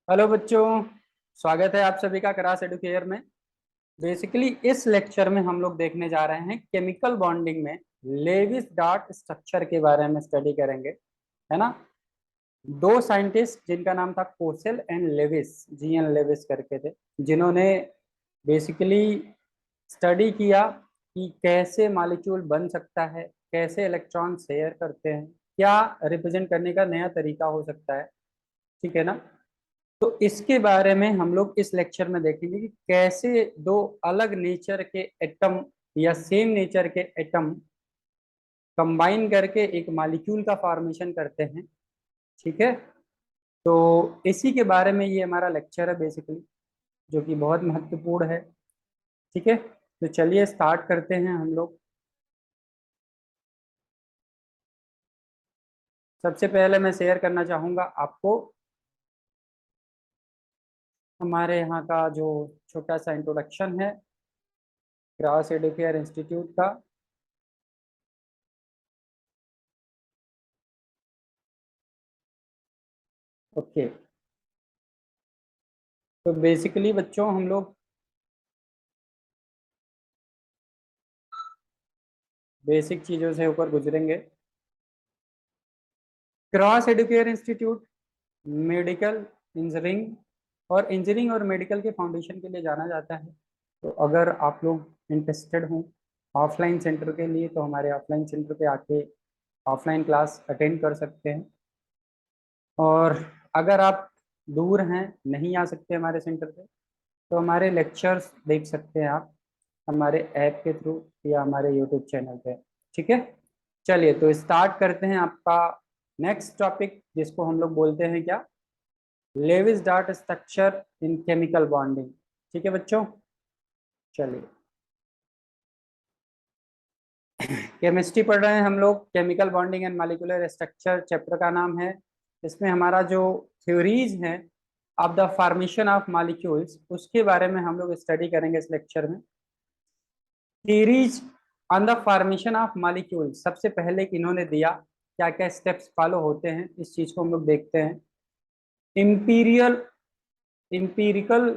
Hello बच्चों, स्वागत है आप सभी का क्रास एडुकेयर में। बेसिकली इस लेक्चर में हम लोग देखने जा रहे हैं केमिकल बॉन्डिंग में लेविस डॉट स्ट्रक्चर के बारे में स्टडी करेंगे, है ना। दो साइंटिस्ट जिनका नाम था Kossel and Lewis, GN Lewis करके थे, जिन्होंने बेसिकली स्टडी किया कि कैसे मॉलिक्यूल बन सकता है, कैसे इलेक्ट्रॉन शेयर करते हैं, क्या रिप्रेजेंट करने का नया तरीका हो सकता है। ठीक है ना। तो इसके बारे में हम लोग इस लेक्चर में देखेंगे कि कैसे दो अलग नेचर के एटम या सेम नेचर के एटम कंबाइन करके एक मॉलिक्यूल का फॉर्मेशन करते हैं। ठीक है। तो इसी के बारे में ये हमारा लेक्चर है बेसिकली, जो कि बहुत महत्वपूर्ण है। ठीक है, तो चलिए स्टार्ट करते हैं हम लोग। सबसे पहले मैं शेयर करना चाहूंगा आपको हमारे यहाँ का जो छोटा सा इंट्रोडक्शन है क्रॉस एडुकेयर इंस्टीट्यूट का। ओके, तो बेसिकली बच्चों हम लोग बेसिक चीजों से ऊपर गुजरेंगे। Cross Educare institute medical, engineering और मेडिकल के फाउंडेशन के लिए जाना जाता है। तो अगर आप लोग इंटरेस्टेड हों ऑफलाइन सेंटर के लिए, तो हमारे ऑफलाइन सेंटर पे आके ऑफलाइन क्लास अटेंड कर सकते हैं। और अगर आप दूर हैं, नहीं आ सकते हमारे सेंटर पे, तो हमारे लेक्चर्स देख सकते हैं आप हमारे ऐप के थ्रू या हमारे यूट्यूब चैनल पे। ठीक है, चलिए तो स्टार्ट करते हैं आपका नेक्स्ट टॉपिक, जिसको हम लोग बोलते हैं क्या, Lewis dot structure in chemical bonding. ठीक है बच्चों, चलिए केमिस्ट्री पढ़ रहे हैं हम लोग, chemical bonding and molecular structure chapter का नाम है। इसमें हमारा जो थ्योरीज है of the formation of molecules, उसके बारे में हम लोग स्टडी करेंगे इस लेक्चर में। Theories on the formation of molecule, सबसे पहले इन्होंने दिया क्या क्या स्टेप्स फॉलो होते हैं, इस चीज को हम लोग देखते हैं। इम्पीरियल इम्पीरिकल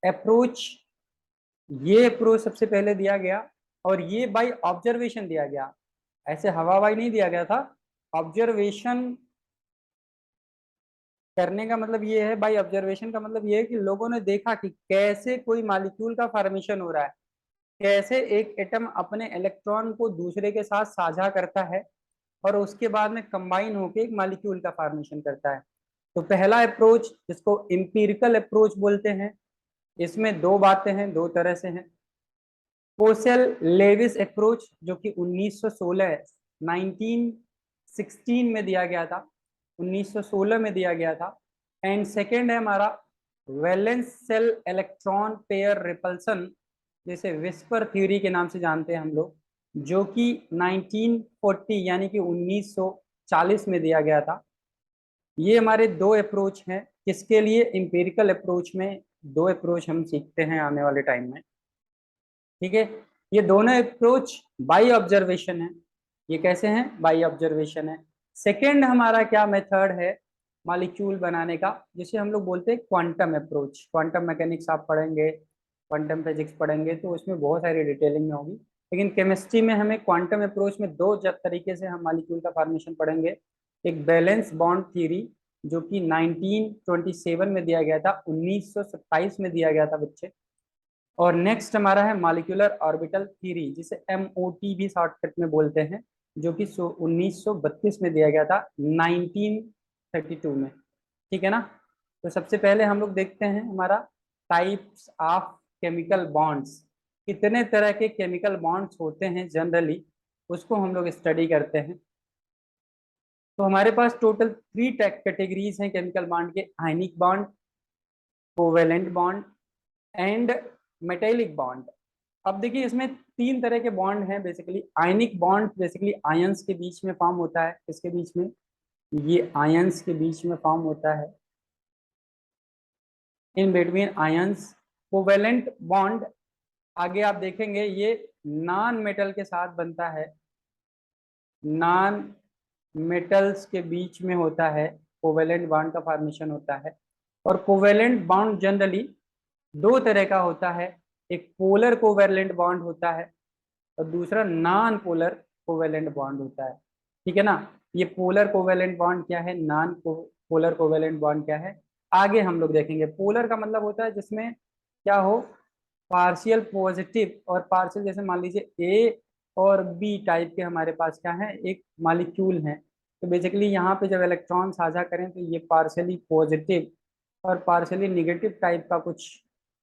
अप्रोच, ये अप्रोच सबसे पहले दिया गया, और ये बाय ऑब्जर्वेशन दिया गया, ऐसे हवा हवाई नहीं दिया गया था। ऑब्जर्वेशन करने का मतलब ये है, बाय ऑब्जर्वेशन का मतलब ये है कि लोगों ने देखा कि कैसे कोई मॉलिक्यूल का फॉर्मेशन हो रहा है, कैसे एक एटम अपने इलेक्ट्रॉन को दूसरे के साथ साझा करता है और उसके बाद में कंबाइन होकर एक मॉलिक्यूल का फॉर्मेशन करता है। तो पहला अप्रोच, जिसको एम्पिरिकल अप्रोच बोलते हैं, इसमें दो बातें हैं, दो तरह से हैं। कोसेल लेविस अप्रोच, जो कि 1916 1916 में दिया गया था, 1916 में दिया गया था। एंड सेकेंड है हमारा valence shell electron pair repulsion, जिसे विस्पर थ्योरी के नाम से जानते हैं हम लोग, जो कि 1940 यानी कि 1940 में दिया गया था। ये हमारे दो अप्रोच हैं, किसके लिए, एम्पिरिकल अप्रोच में दो अप्रोच हम सीखते हैं आने वाले टाइम में। ठीक है, ये दोनों अप्रोच बाय ऑब्जर्वेशन है। ये कैसे हैं, बाय ऑब्जर्वेशन है। सेकेंड हमारा क्या मेथड है मॉलिक्यूल बनाने का, जिसे हम लोग बोलते हैं क्वांटम अप्रोच। क्वांटम मैकेनिक्स आप पढ़ेंगे, क्वांटम फिजिक्स पढ़ेंगे, तो उसमें बहुत सारी डिटेलिंग में होगी। लेकिन केमिस्ट्री में हमें क्वांटम अप्रोच में दो तरीके से हम मॉलिक्यूल का फॉर्मेशन पढ़ेंगे। एक बैलेंस बॉन्ड थ्योरी, जो कि 1927 में दिया गया था, 1927 में दिया गया था बच्चे। और नेक्स्ट हमारा है मॉलिक्यूलर ऑर्बिटल थ्योरी, जिसे MOT भी शॉर्टकट में बोलते हैं, जो कि 1932 में दिया गया था, 1932 में। ठीक है ना। तो सबसे पहले हम लोग देखते हैं हमारा टाइप्स ऑफ केमिकल बॉन्ड्स, कितने तरह के केमिकल बॉन्ड्स होते हैं जनरली, उसको हम लोग स्टडी करते हैं। तो हमारे पास टोटल थ्री कैटेगरीज हैं केमिकल बॉन्ड के: ionic bond, covalent bond and metallic bond. अब देखिए इसमें तीन तरह के बॉन्ड हैं basically. Ionic bond basically ions के बीच में फॉर्म होता है, इसके बीच में, ये आयंस के बीच में फॉर्म होता है, in between ions. Covalent bond आगे आप देखेंगे ये नॉन मेटल के साथ बनता है, नॉन मेटल्स के बीच में होता है, कोवेलेंट बॉन्ड का फॉर्मेशन होता है। और कोवेलेंट बॉन्ड जनरली दो तरह का होता है, एक पोलर कोवेलेंट बॉन्ड होता है और दूसरा नॉन पोलर कोवेलेंट बॉन्ड होता है। ठीक है ना। ये पोलर कोवेलेंट बॉन्ड क्या है, नॉन पोलर कोवेलेंट बॉन्ड क्या है, आगे हम लोग देखेंगे। पोलर का मतलब होता है जिसमें क्या हो, पार्शियल पॉजिटिव और पार्शियल, जैसे मान लीजिए ए और बी टाइप के हमारे पास क्या है, एक मॉलिक्यूल है। तो बेसिकली यहाँ पे जब इलेक्ट्रॉन साझा करें तो ये पार्शियली पॉजिटिव और पार्शियली निगेटिव टाइप का कुछ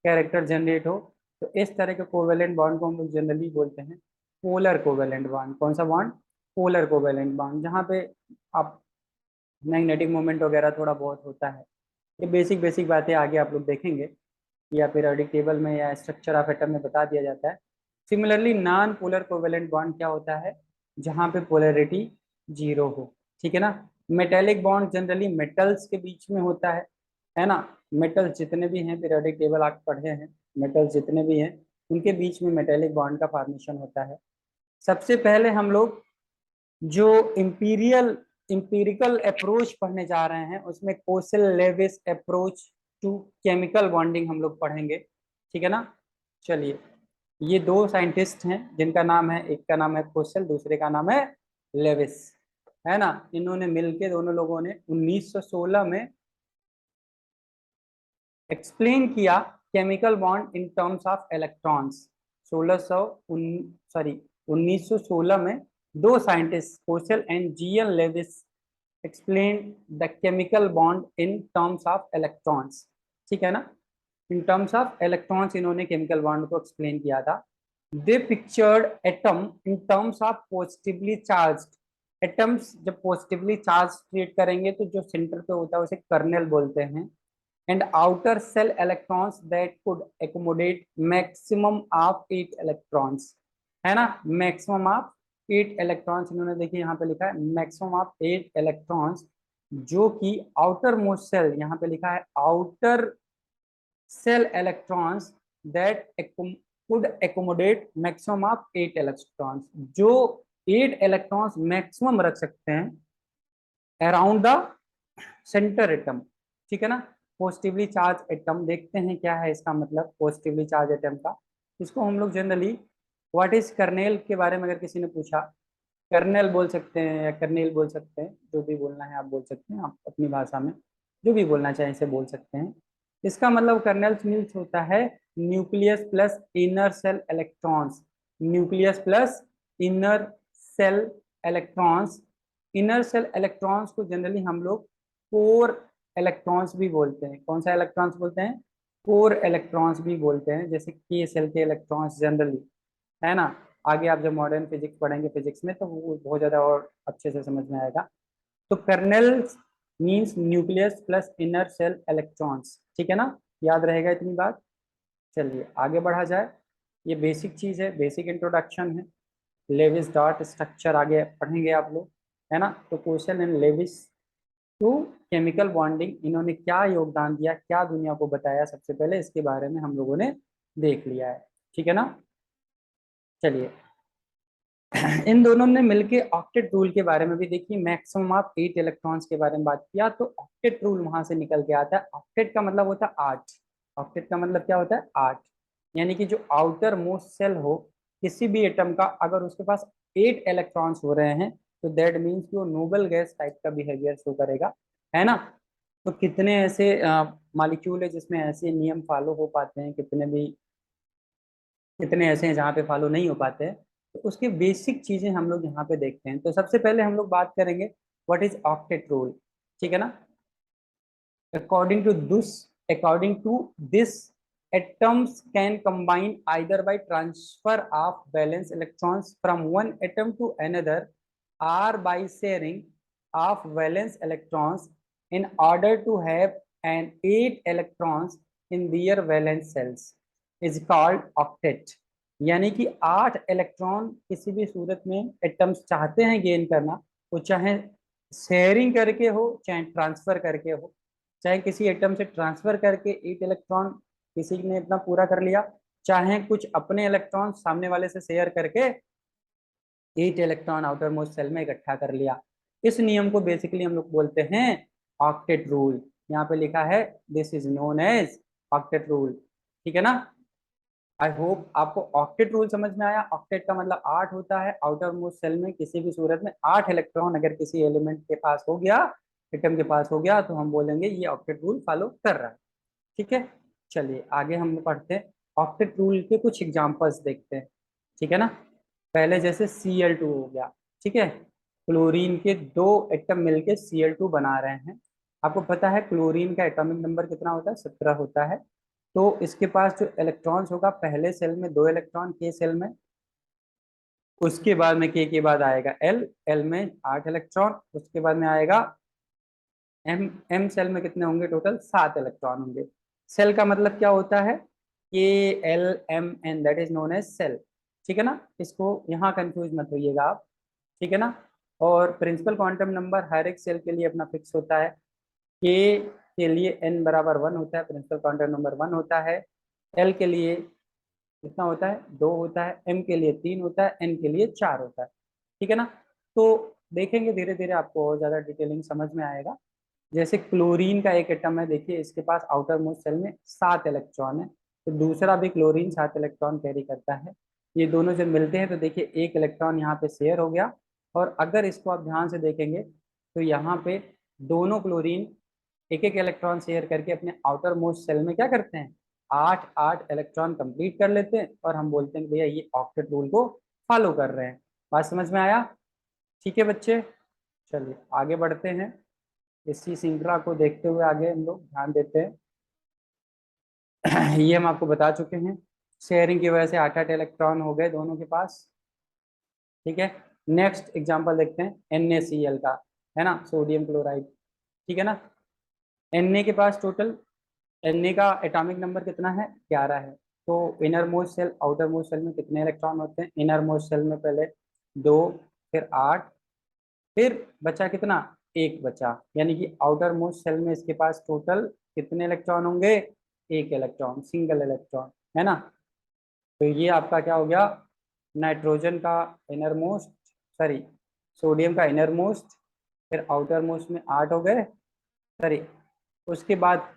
कैरेक्टर जनरेट हो, तो इस तरह के कोवेलेंट बॉन्ड को हम लोग जनरली बोलते हैं पोलर कोवेलेंट बॉन्ड। कौन सा बॉन्ड, पोलर कोवेलेंट बॉन्ड, जहाँ पे आप मैग्नेटिक मोमेंट वगैरह थोड़ा बहुत होता है। ये बेसिक बेसिक बातें आगे आप लोग देखेंगे या पीरियोडिक टेबल में या स्ट्रक्चर ऑफ एटम में बता दिया जाता है। Similarly non polar covalent bond क्या होता है, जहाँ पे पोलैरिटी जीरो हो। ठीक है ना। मेटेलिक बॉन्ड जनरली मेटल्स के बीच में होता है ना। मेटल्स जितने भी हैं, पीरियोडिक टेबल आप पढ़े हैं, मेटल्स जितने भी हैं उनके बीच में मेटेलिक बॉन्ड का फॉर्मेशन होता है। सबसे पहले हम लोग जो इंपीरिकल अप्रोच पढ़ने जा रहे हैं उसमें Kossel Lewis approach to chemical bonding हम लोग पढ़ेंगे। ठीक है ना। चलिए, ये दो साइंटिस्ट हैं जिनका नाम है, एक का नाम है कोसेल, दूसरे का नाम है लेविस, है ना। इन्होंने मिलके दोनों लोगों ने 1916 में एक्सप्लेन किया chemical bond in terms of electrons. 1916 में दो scientist Kossel and G N Lewis explain the chemical bond in terms of electrons. ठीक है ना। इन टर्म्स ऑफ इलेक्ट्रॉन्स इन्होंने केमिकल बॉन्ड को एक्सप्लेन किया था। They pictured atom in terms of positively charged. Atoms जब पॉजिटिवली चार्ज क्रिएट करेंगे तो जो सेंटर पे होता है उसे कर्नेल बोलते हैं। And outer cell electrons that could accommodate maximum of 8 electrons, है ना। maximum of 8 electrons इन्होंने देखिए यहाँ पे लिखा है maximum of 8 electrons, जो कि आउटर मोस्ट सेल, यहाँ पे लिखा है outer shell electrons that could accommodate maximum of 8 electrons, जो 8 electrons maximum रख सकते हैं अराउंड द सेंटर एटम। ठीक है ना। पॉजिटिवली चार्ज एटम देखते हैं क्या है इसका मतलब पॉजिटिवली चार्ज एटम का। इसको हम लोग जनरली व्हाट इज कर्नेल के बारे में अगर किसी ने पूछा, कर्नेल बोल सकते हैं या कर्नेल बोल सकते हैं, जो भी बोलना है आप बोल सकते हैं, आप अपनी भाषा में जो भी बोलना चाहें इसे बोल सकते हैं। इसका मतलब कर्नेल मीन्स होता है nucleus plus inner shell electrons. Nucleus plus inner shell electrons. Inner shell electrons को जनरली हम लोग कोर इलेक्ट्रॉन्स भी बोलते हैं। कौन सा इलेक्ट्रॉन्स बोलते हैं, कोर इलेक्ट्रॉन्स भी बोलते हैं, जैसे के सेल के इलेक्ट्रॉन्स जनरली, है ना। आगे आप जब मॉडर्न फिजिक्स पढ़ेंगे फिजिक्स में तो वो बहुत ज्यादा और अच्छे से समझ में आएगा। तो kernel means nucleus plus inner shell electrons. ठीक है ना, याद रहेगा इतनी बात। चलिए आगे बढ़ा जाए। ये बेसिक चीज है, बेसिक इंट्रोडक्शन है। लेविस डॉट स्ट्रक्चर आगे पढ़ेंगे आप लोग, है ना। तो Kossel and Lewis to chemical bonding, इन्होंने क्या योगदान दिया, क्या दुनिया को बताया, सबसे पहले इसके बारे में हम लोगों ने देख लिया है। ठीक है ना। चलिए इन दोनों ने मिलके ऑक्टेट रूल के बारे में भी देखी, मैक्सिमम ऑफ 8 इलेक्ट्रॉन्स के बारे में बात किया। तो ऑक्टेट रूल वहां से निकल के आता है। ऑक्टेट का मतलब होता है 8। ऑक्टेट का मतलब क्या होता है, 8। यानी कि जो आउटर मोस्ट सेल हो किसी भी एटम का, अगर उसके पास 8 इलेक्ट्रॉन्स हो रहे हैं तो दैट मीन्स कि वो नोबल गैस टाइप का बिहेवियर शो करेगा, है ना। तो कितने ऐसे मॉलिक्यूल है जिसमें ऐसे नियम फॉलो हो पाते हैं, कितने ऐसे हैं जहाँ पे फॉलो नहीं हो पाते हैं। तो उसके बेसिक चीजें हम लोग यहाँ पे देखते हैं। तो सबसे पहले हम लोग बात करेंगे व्हाट इज ऑक्टेट रूल। ठीक है ना। According to this atoms can combine either by transfer of valence electrons from one atom to another or by sharing of valence electrons in order to have an 8 electrons in their valence cells is called octet। यानी कि 8 electron किसी भी सूरत में atoms चाहते हैं gain करना, वो चाहे शेयरिंग करके हो चाहे ट्रांसफर करके हो। चाहे किसी एटम से ट्रांसफर करके 8 इलेक्ट्रॉन किसी ने अपना पूरा कर लिया, चाहे कुछ अपने इलेक्ट्रॉन सामने वाले से शेयर करके 8 इलेक्ट्रॉन आउटर मोस्ट सेल में इकट्ठा कर लिया। इस नियम को बेसिकली हम लोग बोलते हैं ऑक्टेट रूल। यहाँ पे लिखा है this is known as octet rule. ठीक है ना। आई होप आपको ऑक्टेट रूल समझ में आया। ऑक्टेट का मतलब 8 होता है। आउटर मोस्ट सेल में किसी भी सूरत में 8 इलेक्ट्रॉन अगर किसी एलिमेंट के पास हो गया, एटम के पास हो गया, तो हम बोलेंगे ये ऑक्टेट रूल फॉलो कर रहा है। ठीक है। चलिए आगे हम पढ़ते हैं। ऑक्टेट रूल के कुछ एग्जांपल्स देखते हैं। ठीक है ना। पहले जैसे Cl2 हो गया। ठीक है। क्लोरीन के 2 एटम मिलके Cl2 बना रहे हैं। आपको पता है क्लोरीन का एटॉमिक नंबर कितना होता है? 17 होता है। तो इसके पास जो इलेक्ट्रॉन्स होगा, पहले सेल में 2 इलेक्ट्रॉन के सेल में, उसके बाद में के बाद आएगा एल, एल में 8 इलेक्ट्रॉन, उसके बाद में आएगा एम, एम सेल में कितने होंगे? टोटल 7 इलेक्ट्रॉन होंगे। सेल का मतलब क्या होता है? K L M N, that is known as shell. ठीक है ना। इसको यहाँ कंफ्यूज मत होइएगा आप। ठीक है ना। और प्रिंसिपल क्वांटम नंबर हर एक सेल के लिए अपना फिक्स होता है। के लिए एन बराबर 1 होता है, प्रिंसिपल क्वांटम नंबर 1 होता है। एल के लिए कितना होता है? 2 होता है। एम के लिए 3 होता है। एन के लिए 4 होता है। ठीक है ना। तो देखेंगे धीरे धीरे आपको और ज्यादा डिटेलिंग समझ में आएगा। जैसे क्लोरीन का एक एटम है, देखिए इसके पास आउटर मोस्ट सेल में 7 इलेक्ट्रॉन है, तो दूसरा भी क्लोरीन 7 इलेक्ट्रॉन कैरी करता है। ये दोनों जब मिलते हैं तो देखिए एक इलेक्ट्रॉन यहाँ पे शेयर हो गया। और अगर इसको आप ध्यान से देखेंगे तो यहाँ पे दोनों क्लोरीन एक एक इलेक्ट्रॉन शेयर करके अपने आउटर मोस्ट सेल में क्या करते हैं? 8 8 इलेक्ट्रॉन कंप्लीट कर लेते हैं, और हम बोलते हैं कि भैया ये ऑक्टेट रूल को फॉलो कर रहे हैं। बात समझ में आया? ठीक है बच्चे। चलिए आगे बढ़ते हैं। इसी श्रृंखला को देखते हुए आगे हम लोग ध्यान देते हैं। ये हम आपको बता चुके हैं। शेयरिंग की वजह से 8 8 इलेक्ट्रॉन हो गए दोनों के पास। ठीक है। नेक्स्ट एग्जांपल देखते हैं NaCl का, है ना, सोडियम क्लोराइड। ठीक है ना। Na के पास टोटल, Na का एटॉमिक नंबर कितना है? 11 है। तो inner most shell outer most shell में कितने इलेक्ट्रॉन होते हैं? इनर मोस्ट सेल में पहले 2, फिर 8, फिर बचा कितना? एक बचा। यानी कि आउटर मोस्ट सेल में इसके पास टोटल कितने इलेक्ट्रॉन होंगे? एक इलेक्ट्रॉन, सिंगल इलेक्ट्रॉन, है ना। तो ये आपका क्या हो गया? नाइट्रोजन का इनर मोस्ट, सॉरी, सोडियम का इनर मोस्ट, फिर आउटर मोस्ट में 8 हो गए, सॉरी। उसके बाद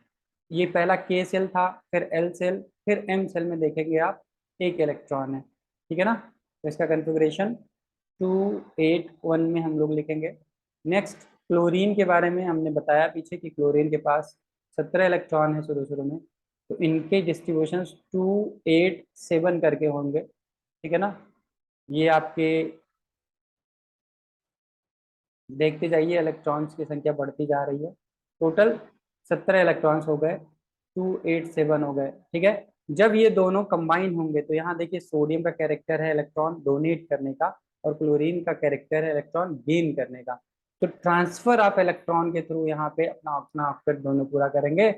ये पहला के सेल था, फिर एल सेल, फिर एम सेल में देखेंगे आप एक इलेक्ट्रॉन है। ठीक है ना। तो इसका कन्फिग्रेशन 281 में हम लोग लिखेंगे। नेक्स्ट क्लोरीन के बारे में हमने बताया पीछे कि क्लोरीन के पास 17 इलेक्ट्रॉन है शुरू शुरू में, तो इनके डिस्ट्रीब्यूशन 287 करके होंगे। ठीक है ना। ये आपके देखते जाइए इलेक्ट्रॉन्स की संख्या बढ़ती जा रही है। टोटल 17 इलेक्ट्रॉन्स हो गए, 287 हो गए। ठीक है। जब ये दोनों कंबाइन होंगे तो यहाँ देखिए सोडियम का कैरेक्टर है इलेक्ट्रॉन डोनेट करने का, और क्लोरीन का कैरेक्टर है इलेक्ट्रॉन गेन करने का। तो ट्रांसफर ऑफ इलेक्ट्रॉन के थ्रू यहाँ पे अपना अपना ऑक्टेट दोनों पूरा करेंगे।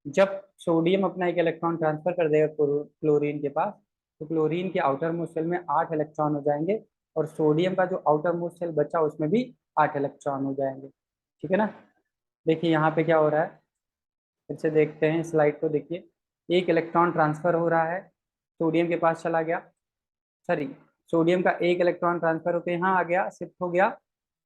जब सोडियम अपना एक इलेक्ट्रॉन ट्रांसफर कर देगा क्लोरीन के पास, तो क्लोरीन के आउटर मोस्ट शेल में 8 इलेक्ट्रॉन हो जाएंगे, और सोडियम का जो आउटर मोस्ट शेल बचा उसमें भी 8 इलेक्ट्रॉन हो जाएंगे। ठीक है ना। देखिए यहाँ पे क्या हो रहा है, फिर से देखते हैं स्लाइड को। देखिए एक इलेक्ट्रॉन ट्रांसफर हो रहा है, सोडियम के पास चला गया, सॉरी, सोडियम का एक इलेक्ट्रॉन ट्रांसफर होकर यहाँ आ गया, शिफ्ट हो गया,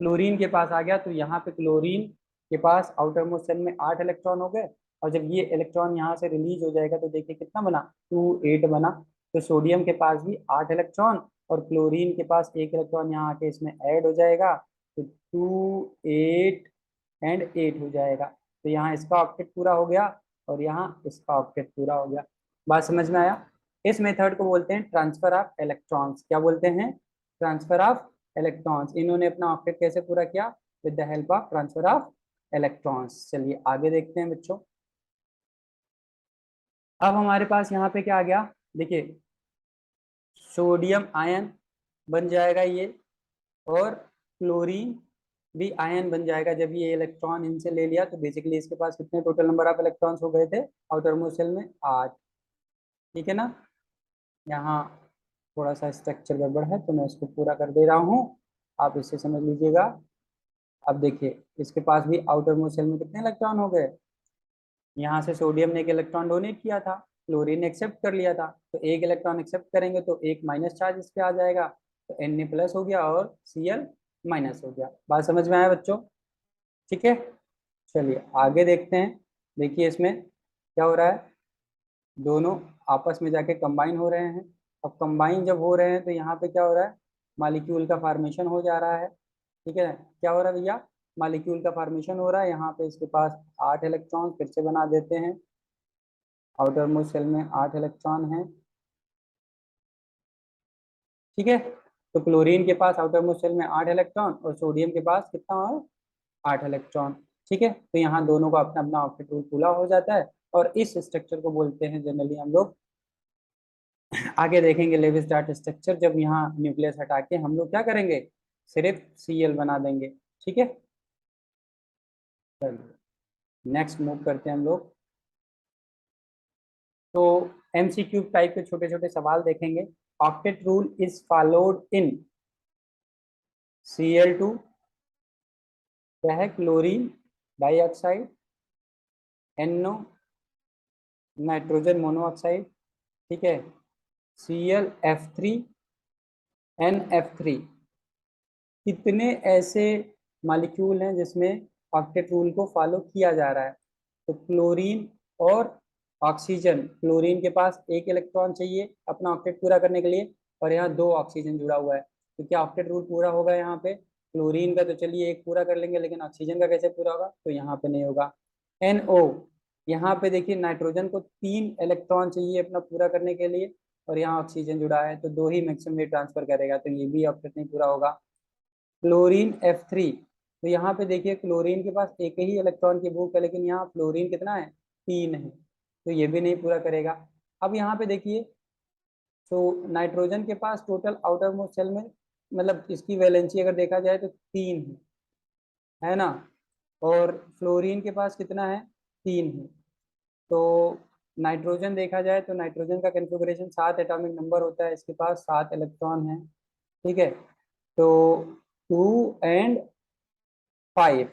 क्लोरीन के पास आ गया। तो यहाँ पे क्लोरीन के पास आउटर मोस्ट शेल में 8 इलेक्ट्रॉन हो गए, और जब ये इलेक्ट्रॉन यहाँ से रिलीज हो जाएगा तो देखिए कितना बना? 2 8 बना। तो सोडियम के पास भी 8 इलेक्ट्रॉन, और क्लोरीन के पास एक इलेक्ट्रॉन यहाँ आके इसमें ऐड हो जाएगा, तो 2 8 एंड 8 हो जाएगा। तो यहाँ इसका ऑक्टेट पूरा हो गया, और यहाँ इसका ऑक्टेट पूरा हो गया। बात समझ में आया? इस मेथड को बोलते हैं ट्रांसफर ऑफ इलेक्ट्रॉन्स। क्या बोलते हैं? Transfer of electrons. इन्होंने अपना ऑक्टेट कैसे पूरा किया? With the help of transfer of electrons. चलिए आगे देखते हैं बच्चों। अब हमारे पास यहाँ पे क्या आ गया? देखिए सोडियम आयन बन जाएगा ये, और क्लोरीन भी आयन बन जाएगा। जब ये इलेक्ट्रॉन इनसे ले लिया तो बेसिकली इसके पास कितने टोटल नंबर ऑफ इलेक्ट्रॉन्स हो गए थे आउटर मोस्ट शेल में? 8। ठीक है ना। यहाँ थोड़ा सा स्ट्रक्चर गड़बड़ है तो मैं इसको पूरा कर दे रहा हूँ, आप इसे समझ लीजिएगा। अब देखिए इसके पास भी आउटर मोस्ट शेल में कितने इलेक्ट्रॉन हो गए? यहाँ से सोडियम ने एक इलेक्ट्रॉन डोनेट किया था, क्लोरीन ने एक्सेप्ट कर लिया था, तो एक इलेक्ट्रॉन एक्सेप्ट करेंगे तो एक माइनस चार्ज इस पे आ जाएगा, तो Na प्लस हो गया और Cl माइनस हो गया। बात समझ में आया बच्चों? ठीक है। चलिए आगे देखते हैं। देखिए इसमें क्या हो रहा है, दोनों आपस में जाके कंबाइन हो रहे हैं। अब कंबाइन जब हो रहे हैं तो यहाँ पे क्या हो रहा है, मालिक्यूल का फॉर्मेशन हो जा रहा है। ठीक है, क्या हो रहा है भैया, मालिक्यूल का फॉर्मेशन हो रहा है। यहाँ पे इसके पास 8 इलेक्ट्रॉन, फिर से बना देते हैं। आउटर मोस्ट शेल में 8 इलेक्ट्रॉन हैं। ठीक है, तो क्लोरीन के पास आउटर मोस्ट शेल में 8 इलेक्ट्रॉन और सोडियम के पास कितना है, 8 इलेक्ट्रॉन। ठीक है, तो यहाँ दोनों का अपना अपना ऑक्टेट रूल पूरा हो जाता है और इस स्ट्रक्चर को बोलते हैं जनरली हम लोग, आगे देखेंगे लेविस डार्ट स्ट्रक्चर, जब यहाँ न्यूक्लियस हटा के हम लोग क्या करेंगे, सिर्फ Cl बना देंगे। ठीक है, नेक्स्ट मूव करते हैं हम लोग। तो MCQ टाइप के छोटे छोटे सवाल देखेंगे। Octet rule is followed in Cl2, क्या है, chlorine dioxide, NO nitrogen monoxide, ठीक है, ClF3, NF3। कितने ऐसे मॉलिक्यूल हैं जिसमें ऑक्टेट रूल को फॉलो किया जा रहा है, तो क्लोरीन और ऑक्सीजन, क्लोरीन के पास 1 इलेक्ट्रॉन चाहिए अपना ऑक्टेट पूरा करने के लिए और यहाँ 2 ऑक्सीजन जुड़ा हुआ है, तो क्या ऑक्टेट रूल पूरा होगा यहाँ पे, क्लोरीन का तो चलिए 1 पूरा कर लेंगे लेकिन ऑक्सीजन का कैसे पूरा होगा, तो यहाँ पे नहीं होगा। NO, यहाँ पे देखिए नाइट्रोजन को 3 इलेक्ट्रॉन चाहिए अपना पूरा करने के लिए और यहाँ ऑक्सीजन जुड़ा है तो 2 ही मैक्सिमम ये ट्रांसफर करेगा, तो ये भी ऑक्टेट नहीं पूरा होगा। क्लोरीन F3, तो यहाँ पे देखिए क्लोरीन के पास 1 ही इलेक्ट्रॉन की भूख है लेकिन यहाँ फ्लोरीन कितना है, 3 है, तो ये भी नहीं पूरा करेगा। अब यहाँ पे देखिए, तो नाइट्रोजन के पास टोटल आउटर मोस्ट शेल में, मतलब इसकी वैलेंसी अगर देखा जाए तो 3 है ना, और फ्लोरीन के पास कितना है, 3 है। तो नाइट्रोजन देखा जाए तो नाइट्रोजन का कन्फिग्रेशन 7 एटॉमिक नंबर होता है, इसके पास 7 इलेक्ट्रॉन है। ठीक है, तो 2 और 5,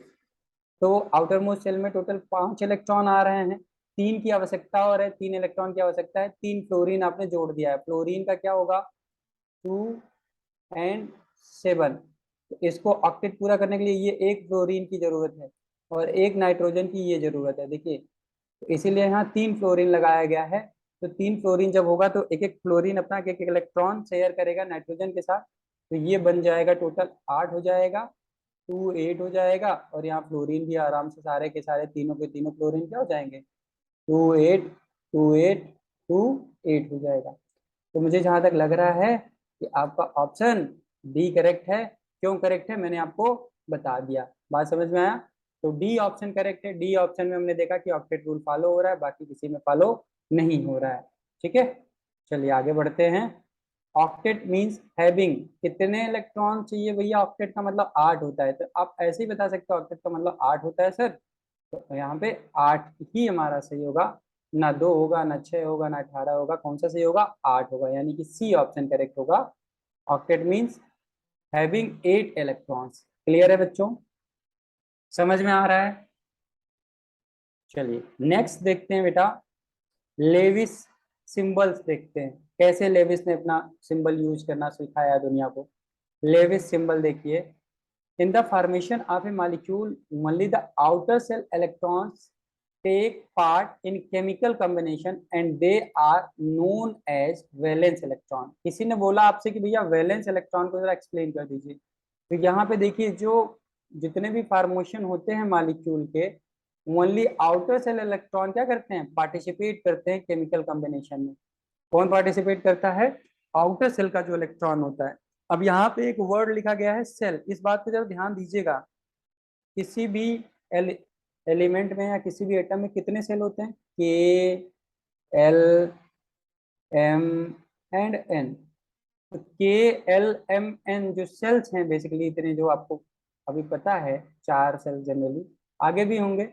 तो आउटर मोस्ट शेल में टोटल 5 इलेक्ट्रॉन आ रहे हैं, 3 की आवश्यकता और है, 3 इलेक्ट्रॉन की आवश्यकता है, 3 फ्लोरीन आपने जोड़ दिया है, फ्लोरीन का क्या होगा, 2 और 7। तो इसको ऑक्टेट पूरा करने के लिए ये 1 फ्लोरीन की जरूरत है और 1 नाइट्रोजन की ये जरूरत है। देखिए, तो इसीलिए यहाँ 3 फ्लोरीन लगाया गया है। तो 3 फ्लोरीन जब होगा तो एक एक फ्लोरीन अपना एक एक इलेक्ट्रॉन शेयर करेगा नाइट्रोजन के साथ, तो ये बन जाएगा टोटल 8 हो जाएगा, 2 8 हो जाएगा और यहाँ फ्लोरीन भी आराम से सारे के सारे तीनों के तीनों फ्लोरीन क्या हो जाएंगे, 2 8 2 8 2 8 हो जाएगा। तो मुझे जहां तक लग रहा है कि आपका ऑप्शन डी करेक्ट है। क्यों करेक्ट है मैंने आपको बता दिया, बात समझ में आया। तो डी ऑप्शन करेक्ट है। डी ऑप्शन में हमने देखा कि ऑक्टेट रूल फॉलो हो रहा है, बाकी किसी में फॉलो नहीं हो रहा है। ठीक है, चलिए आगे बढ़ते हैं। ऑक्टेट मींस हैविंग, कितने इलेक्ट्रॉन चाहिए भैया, ऑक्टेट का मतलब 8 होता है, तो आप ऐसे ही बता सकते हो ऑक्टेट का मतलब 8 होता है सर, तो यहाँ पे 8 ही हमारा सही होगा, ना 2 होगा, ना 6 होगा, ना 18 होगा, कौन सा सही होगा, 8 होगा, यानी कि सी ऑप्शन करेक्ट होगा। Octet means having 8 electrons. Clear है बच्चों, समझ में आ रहा है। चलिए नेक्स्ट देखते हैं बेटा, लेविस सिंबल्स देखते हैं, कैसे लेविस ने अपना सिंबल यूज करना सिखाया दुनिया को। लेविस सिंबल देखिए, in the formation of a molecule only the outer cell electrons take part in chemical combination and they are known as valence electron। किसी ने बोला आपसे कि भैया वैलेंस इलेक्ट्रॉन को जरा एक्सप्लेन कर दीजिए, तो यहाँ पे देखिए जो जितने भी फॉर्मेशन होते हैं मॉलिक्यूल के, ओनली आउटर सेल इलेक्ट्रॉन क्या करते हैं, पार्टिसिपेट करते हैं केमिकल कॉम्बिनेशन में। कौन पार्टिसिपेट करता है, आउटर सेल का जो इलेक्ट्रॉन होता है। अब यहाँ पे एक वर्ड लिखा गया है सेल, इस बात पे जरा ध्यान दीजिएगा, किसी भी एलिमेंट में या किसी भी एटम में कितने सेल होते हैं, K L M and N। तो KLMN जो सेल्स हैं बेसिकली इतने जो आपको अभी पता है, 4 सेल जनरली, आगे भी होंगे,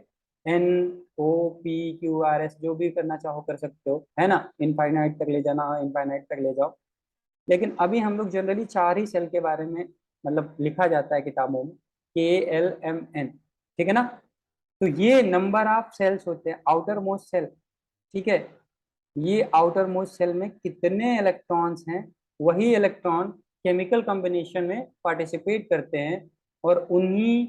NOPQRS, जो भी करना चाहो कर सकते हो, है ना, इनफाइनाइट तक ले जाना हो इनफाइनाइट तक ले जाओ, लेकिन अभी हम लोग जनरली 4 ही सेल के बारे में मतलब लिखा जाता है किताबों में, KLMN। ठीक है ना, तो ये नंबर ऑफ सेल्स होते हैं आउटर मोस्ट सेल। ठीक है, ये आउटर मोस्ट सेल में कितने इलेक्ट्रॉन्स हैं, वही इलेक्ट्रॉन केमिकल कॉम्बिनेशन में पार्टिसिपेट करते हैं, और उन्हीं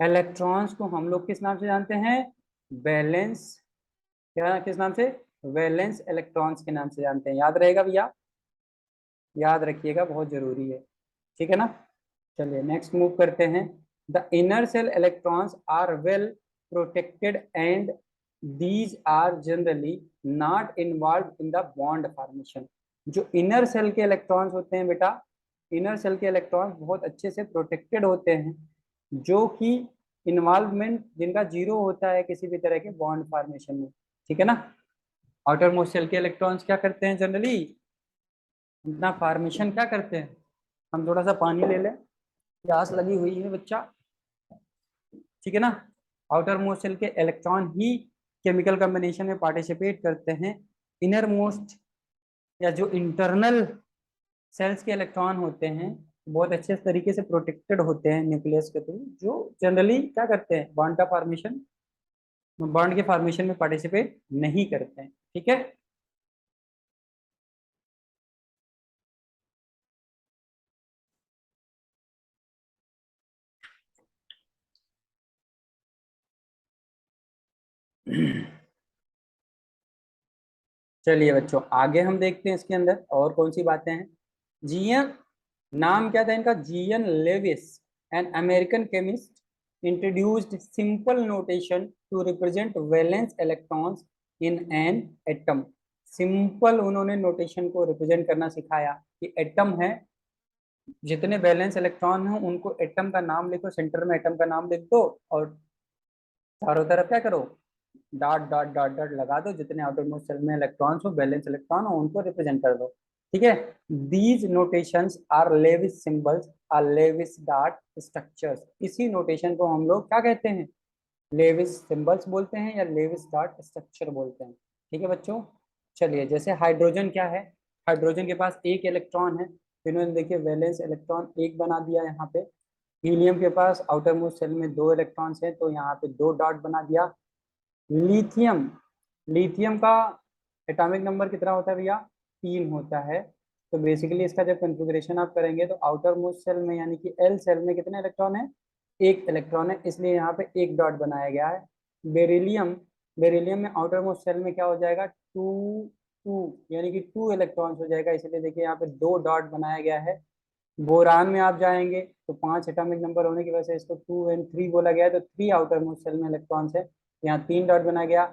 इलेक्ट्रॉन्स को हम लोग किस नाम से जानते हैं, वैलेंस, क्या किस नाम से, वैलेंस इलेक्ट्रॉन्स के नाम से जानते हैं। याद रहेगा भैया, याद रखिएगा, बहुत जरूरी है, ठीक है ना। चलिए नेक्स्ट मूव करते हैं। The inner shell electrons are well protected and these are generally not involve in the bond formation. जो इनर सेल के इलेक्ट्रॉन्स होते हैं बेटा, इनर सेल के इलेक्ट्रॉन्स बहुत अच्छे से प्रोटेक्टेड होते हैं, जो कि इन्वॉल्वमेंट जिनका जीरो होता है किसी भी तरह के बॉन्ड फॉर्मेशन में, ठीक है ना। आउटर मोस्ट सेल के इलेक्ट्रॉन्स क्या करते हैं जनरली, अपना फॉर्मेशन क्या करते हैं। हम थोड़ा सा पानी ले लें, प्यास लगी हुई है बच्चा, ठीक है ना। आउटर मोस्ट सेल के इलेक्ट्रॉन ही केमिकल कॉम्बिनेशन में पार्टिसिपेट करते हैं। इनर मोस्ट या जो इंटरनल सेल्स के इलेक्ट्रॉन होते हैं बहुत अच्छे तरीके से प्रोटेक्टेड होते हैं न्यूक्लियस के थ्रू, जो जनरली क्या करते हैं, बॉन्ड का फॉर्मेशन, बॉन्ड के फॉर्मेशन में पार्टिसिपेट नहीं करते हैं, ठीक है। चलिए बच्चों आगे हम देखते हैं इसके अंदर और कौन सी बातें हैं। जीएन, नाम क्या था इनका, GN Lewis, an American chemist, introduced simple notation to represent valence electrons in an atom. Simple उन्होंने नोटेशन को रिप्रेजेंट करना सिखाया कि एटम है, जितने वैलेंस इलेक्ट्रॉन हैं उनको एटम का नाम लिखो, सेंटर में एटम का नाम लिख दो और चारों तरफ क्या करो, डॉट डॉट डॉट डॉट लगा दो, जितने आउटर मोस्ट सेल में इलेक्ट्रॉन्स हो, बैलेंस इलेक्ट्रॉन हो, उनको रिप्रेजेंट कर दो, ठीक है। These notations are Lewis symbols, or Lewis dot structures. इसी नोटेशन को हम लोग क्या कहते हैं, लेविस सिंबल्स बोलते हैं या लेविस डॉट स्ट्रक्चर बोलते हैं, ठीक है बच्चों। चलिए जैसे हाइड्रोजन क्या है, हाइड्रोजन के पास एक इलेक्ट्रॉन है, तो इन्होंने देखिए वैलेंस इलेक्ट्रॉन एक बना दिया यहाँ पे। हीलियम के पास आउटर मोस्ट सेल में दो इलेक्ट्रॉन्स हैं, तो यहाँ पे दो डॉट बना दिया। लिथियम, लिथियम का एटॉमिक नंबर कितना होता है भैया, 3 होता है। तो बेसिकली इसका जब कंफिग्रेशन आप करेंगे तो आउटर मोस्ट सेल में यानी कि एल सेल में कितने इलेक्ट्रॉन है, एक इलेक्ट्रॉन है, इसलिए यहाँ पे एक डॉट बनाया गया है। बेरिलियम, बेरिलियम में आउटर मोस्ट सेल में क्या हो जाएगा, टू, टू यानी कि 2 इलेक्ट्रॉन्स हो जाएगा, इसलिए देखिए यहाँ पे दो डॉट बनाया गया है। बोरान में आप जाएंगे तो 5 एटॉमिक नंबर होने की वजह से इसको 2 and 3 बोला गया है, तो 3 आउटर मोस्ट सेल में इलेक्ट्रॉन्स है, यहाँ 3 डॉट बनाया गया।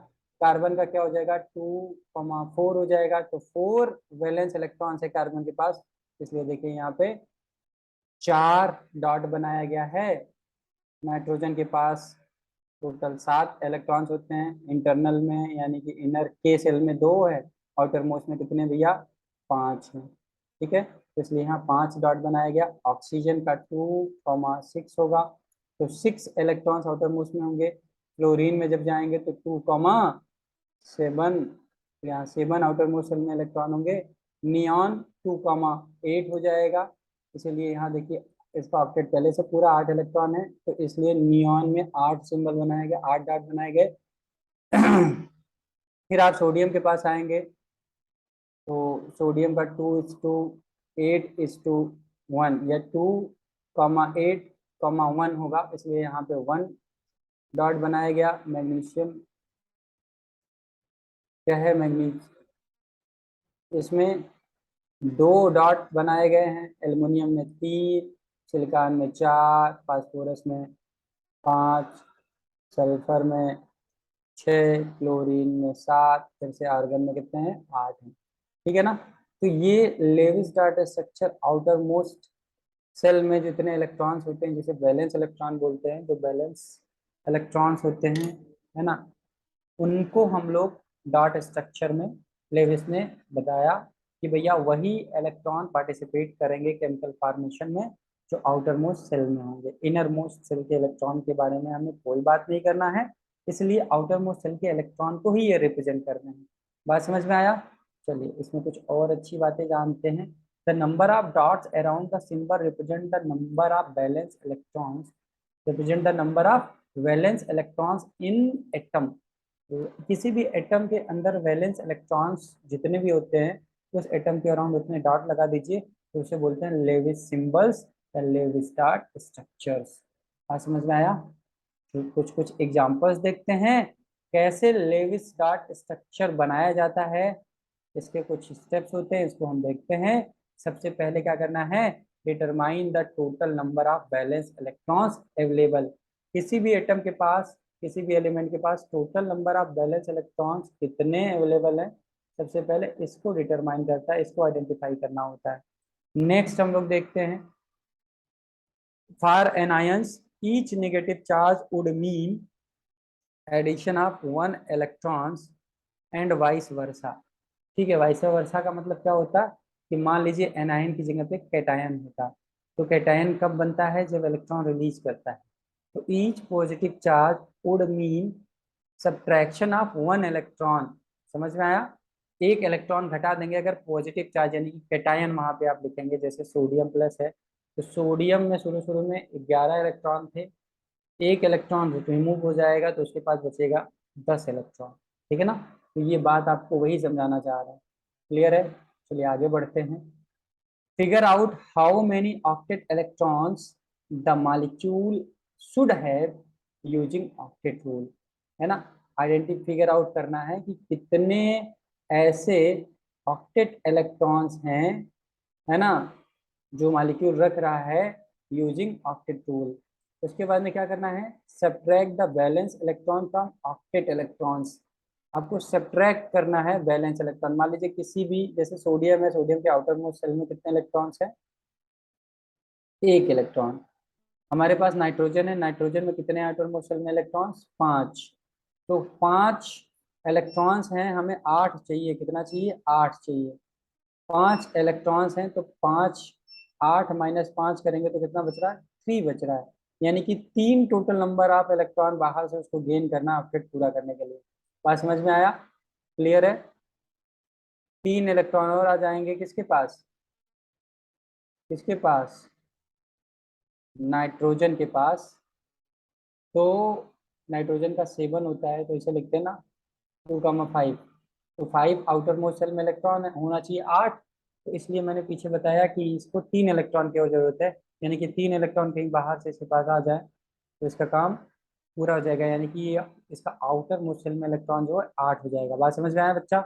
कार्बन का क्या हो जाएगा, 2,4 हो जाएगा, तो 4 वैलेंस इलेक्ट्रॉन्स है कार्बन के पास, इसलिए देखिए यहाँ पे 4 डॉट बनाया गया है। नाइट्रोजन के पास टोटल 7 इलेक्ट्रॉन्स होते हैं इंटरनल में, यानी कि इनर के सेल में 2 है, आउटर मोस्ट में कितने भैया, 5 है, ठीक है। तो इसलिए यहाँ 5 डॉट बनाया गया। ऑक्सीजन का 2,6 होगा, तो 6 इलेक्ट्रॉन्स आउटर मोस्ट में होंगे। क्लोरीन में जब जाएंगे तो 2,7, यहाँ 7 आउटर मोस्ट सेल में इलेक्ट्रॉन होंगे। नियॉन 2,8 हो जाएगा, इसीलिए यहाँ देखिए इसका ऑक्टेट पहले से पूरा 8 इलेक्ट्रॉन है, तो इसलिए नियॉन में 8 सिंबल बनाए गए, 8 डॉट बनाए गए। फिर आप सोडियम के पास आएंगे तो सोडियम का 2:8:1 या 2,8,1 होगा, इसलिए यहाँ पे 1 डॉट बनाया गया। मैग्नीशियम क्या है, मैग्नीशियम इसमें 2 डॉट बनाए गए हैं। एल्युमिनियम में 3, सिलिकॉन में 4, फास्फोरस में 5, सल्फर में 6, क्लोरीन में 7, फिर से आर्गन में कितने हैं, 8 हैं, ठीक है ना। तो ये Lewis dot structure outer most shell में जितने इलेक्ट्रॉन्स होते हैं, जिसे वैलेंस इलेक्ट्रॉन बोलते हैं, जो वैलेंस इलेक्ट्रॉन्स होते हैं, है ना, उनको हम लोग डॉट स्ट्रक्चर में लेविस ने बताया कि भैया वही इलेक्ट्रॉन पार्टिसिपेट करेंगे केमिकल फॉर्मेशन में जो आउटर मोस्ट सेल में होंगे। इनर मोस्ट सेल के इलेक्ट्रॉन के बारे में हमें कोई बात नहीं करना है, इसलिए आउटर मोस्ट सेल के इलेक्ट्रॉन को ही ये रिप्रेजेंट करने हैं। बात समझ में आया। चलिए इसमें कुछ और अच्छी बातें जानते हैं। The number of dots around the symbol represent the number of valence electrons, represent the number of valence electrons in atom. किसी भी एटम के अंदर वैलेंस इलेक्ट्रॉन्स जितने भी होते हैं उस एटम के अराउंड उतने डॉट लगा दीजिए, तो उसे बोलते हैं लेविस सिंबल्स या लेविस डॉट स्ट्रक्चर्स। आज समझ में आया। तो कुछ कुछ एग्जांपल्स देखते हैं कैसे लेविस डॉट स्ट्रक्चर बनाया जाता है, इसके कुछ स्टेप्स होते हैं, इसको हम देखते हैं। सबसे पहले क्या करना है, determine the total number of valence electrons available. किसी भी एटम के पास, किसी भी एलिमेंट के पास total number of valence electrons कितने अवेलेबल हैं, सबसे पहले इसको डिटरमाइन करता है, इसको आइडेंटिफाई करना होता है। नेक्स्ट हम लोग देखते हैं, for anions each negative charge would mean addition of 1 electrons and vice versa. ठीक है, वाइस वर्सा का मतलब क्या होता है कि मान लीजिए एनायन की जगह पे कैटायन होता, तो कैटायन कब बनता है, जब इलेक्ट्रॉन रिलीज करता है। तो each positive charge would mean subtraction of 1 electron. समझ में आया, एक इलेक्ट्रॉन घटा देंगे अगर पॉजिटिव चार्ज यानी कि कैटायन वहां पे आप लिखेंगे, जैसे सोडियम प्लस है, तो सोडियम में शुरू शुरू में 11 इलेक्ट्रॉन थे, एक इलेक्ट्रॉन रिमूव हो जाएगा तो उसके पास बचेगा 10 इलेक्ट्रॉन। ठीक है ना, तो ये बात आपको वही समझाना चाह रहा है। क्लियर है, चलिए आगे बढ़ते हैं। Figure out how many octet electrons the molecule should have using octet rule, है ना। आइडेंटिटी फिगर आउट करना है कि कितने ऐसे ऑक्टेट इलेक्ट्रॉन्स हैं, है ना, जो मॉलिक्यूल रख रहा है यूजिंग ऑक्टेट रूल। उसके बाद में क्या करना है, subtract the balance electron from octet electrons. आपको सब्ट्रैक्ट करना है बैलेंस इलेक्ट्रॉन। मान लीजिए किसी भी, जैसे सोडियम है, सोडियम के आउटर मोस्ट शेल में कितने इलेक्ट्रॉन्स हैं, एक इलेक्ट्रॉन। हमारे पास नाइट्रोजन है, नाइट्रोजन में कितने आउटर मोस्ट शेल में इलेक्ट्रॉन्स, 5। तो 5 इलेक्ट्रॉन्स हैं, हमें 8 चाहिए, कितना चाहिए, 8 चाहिए। 5 इलेक्ट्रॉन्स हैं तो 5, 8 माइनस 5 करेंगे तो कितना बच रहा है, 3 बच रहा है। यानी कि 3 टोटल नंबर ऑफ इलेक्ट्रॉन बाहर से उसको गेन करना ऑक्टेट पूरा करने के लिए। बात समझ में आया, क्लियर है। 3 इलेक्ट्रॉन और आ जाएंगे किसके पास, किसके पास, नाइट्रोजन के पास। तो नाइट्रोजन का 7 होता है, तो इसे लिखते हैं ना 2,5। तो 5 आउटर मोस्ट शेल में इलेक्ट्रॉन होना चाहिए 8, तो इसलिए मैंने पीछे बताया कि इसको 3 इलेक्ट्रॉन की जरूरत है, यानी कि 3 इलेक्ट्रॉन कहीं बाहर से इसके पास आ जाए तो इसका काम पूरा हो जाएगा, यानी कि इसका आउटर मोस्ट शेल में इलेक्ट्रॉन जो है 8 हो जाएगा। बात समझ में आया बच्चा,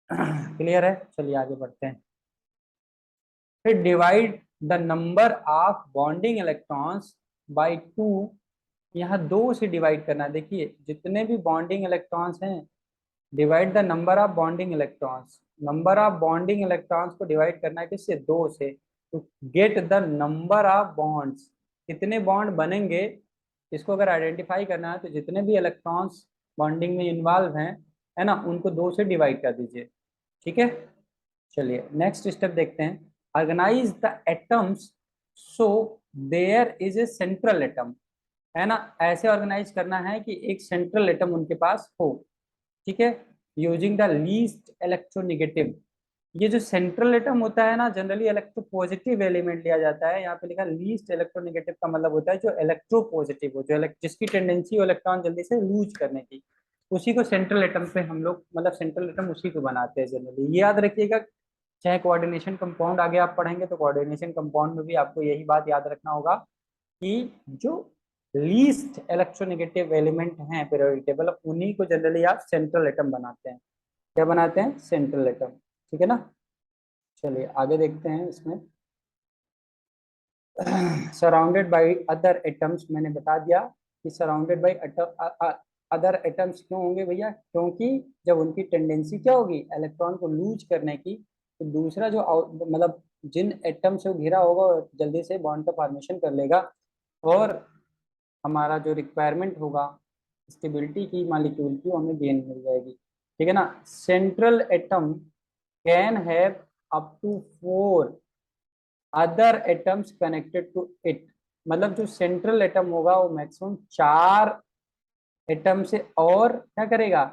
क्लियर है, चलिए आगे बढ़ते हैं। फिर divide the number of bonding electrons by 2। यहाँ 2 से डिवाइड करना है, देखिए जितने भी बॉन्डिंग इलेक्ट्रॉन्स हैं, divide the number of bonding electrons, number of bonding electrons को डिवाइड करना है किससे, 2 से। तो get the number of bonds, कितने बॉन्ड बनेंगे, इसको अगर आइडेंटिफाई करना है तो जितने भी इलेक्ट्रॉन्स बॉन्डिंग में इन्वॉल्व हैं, है ना, उनको 2 से डिवाइड कर दीजिए। ठीक है, चलिए नेक्स्ट स्टेप देखते हैं। Organize the atoms so there is a central atom, है ना, ऐसे ऑर्गेनाइज करना है कि एक सेंट्रल एटम उनके पास हो। ठीक है, यूजिंग द लीस्ट इलेक्ट्रोनेगेटिव। ये जो सेंट्रल एटम होता है ना, जनरली इलेक्ट्रो पॉजिटिव एलिमेंट लिया जाता है। यहाँ पे लिखा लीस्ट इलेक्ट्रोनेगेटिव का मतलब होता है जो इलेक्ट्रो पॉजिटिव हो, जो जिसकी टेंडेंसी हो इलेक्ट्रॉन जल्दी से लूज करने की, उसी को सेंट्रल एटम पे हम लोग, मतलब सेंट्रल एटम उसी को बनाते हैं जनरली। ये याद रखिएगा, चाहे कोऑर्डिनेशन कंपाउंड आगे आप पढ़ेंगे तो कोऑर्डिनेशन कंपाउंड में भी आपको यही बात याद रखना होगा कि जो लीस्ट इलेक्ट्रोनेगेटिव एलिमेंट हैं पीरियोडिक टेबल, उन्हीं को जनरली आप सेंट्रल एटम बनाते हैं। क्या बनाते हैं, सेंट्रल एटम। ठीक है ना, चलिए आगे देखते हैं इसमें। सराउंडेड बाय अदर एटम्स, मैंने बता दिया कि सराउंडेड बाय अदर एटम्स क्यों होंगे भैया, क्योंकि जब उनकी टेंडेंसी क्या होगी इलेक्ट्रॉन को लूज करने की, तो दूसरा जो मतलब जिन एटम से वो घिरा होगा वो जल्दी से बॉन्ड का फॉर्मेशन कर लेगा, और हमारा जो रिक्वायरमेंट होगा स्टेबिलिटी की मॉलिक्यूल की, वो हमें गेन मिल जाएगी। ठीक है ना, central atom can have up to 4 other atoms connected to it. मतलब जो सेंट्रल एटम होगा वो मैक्सिमम 4 एटम से और क्या करेगा,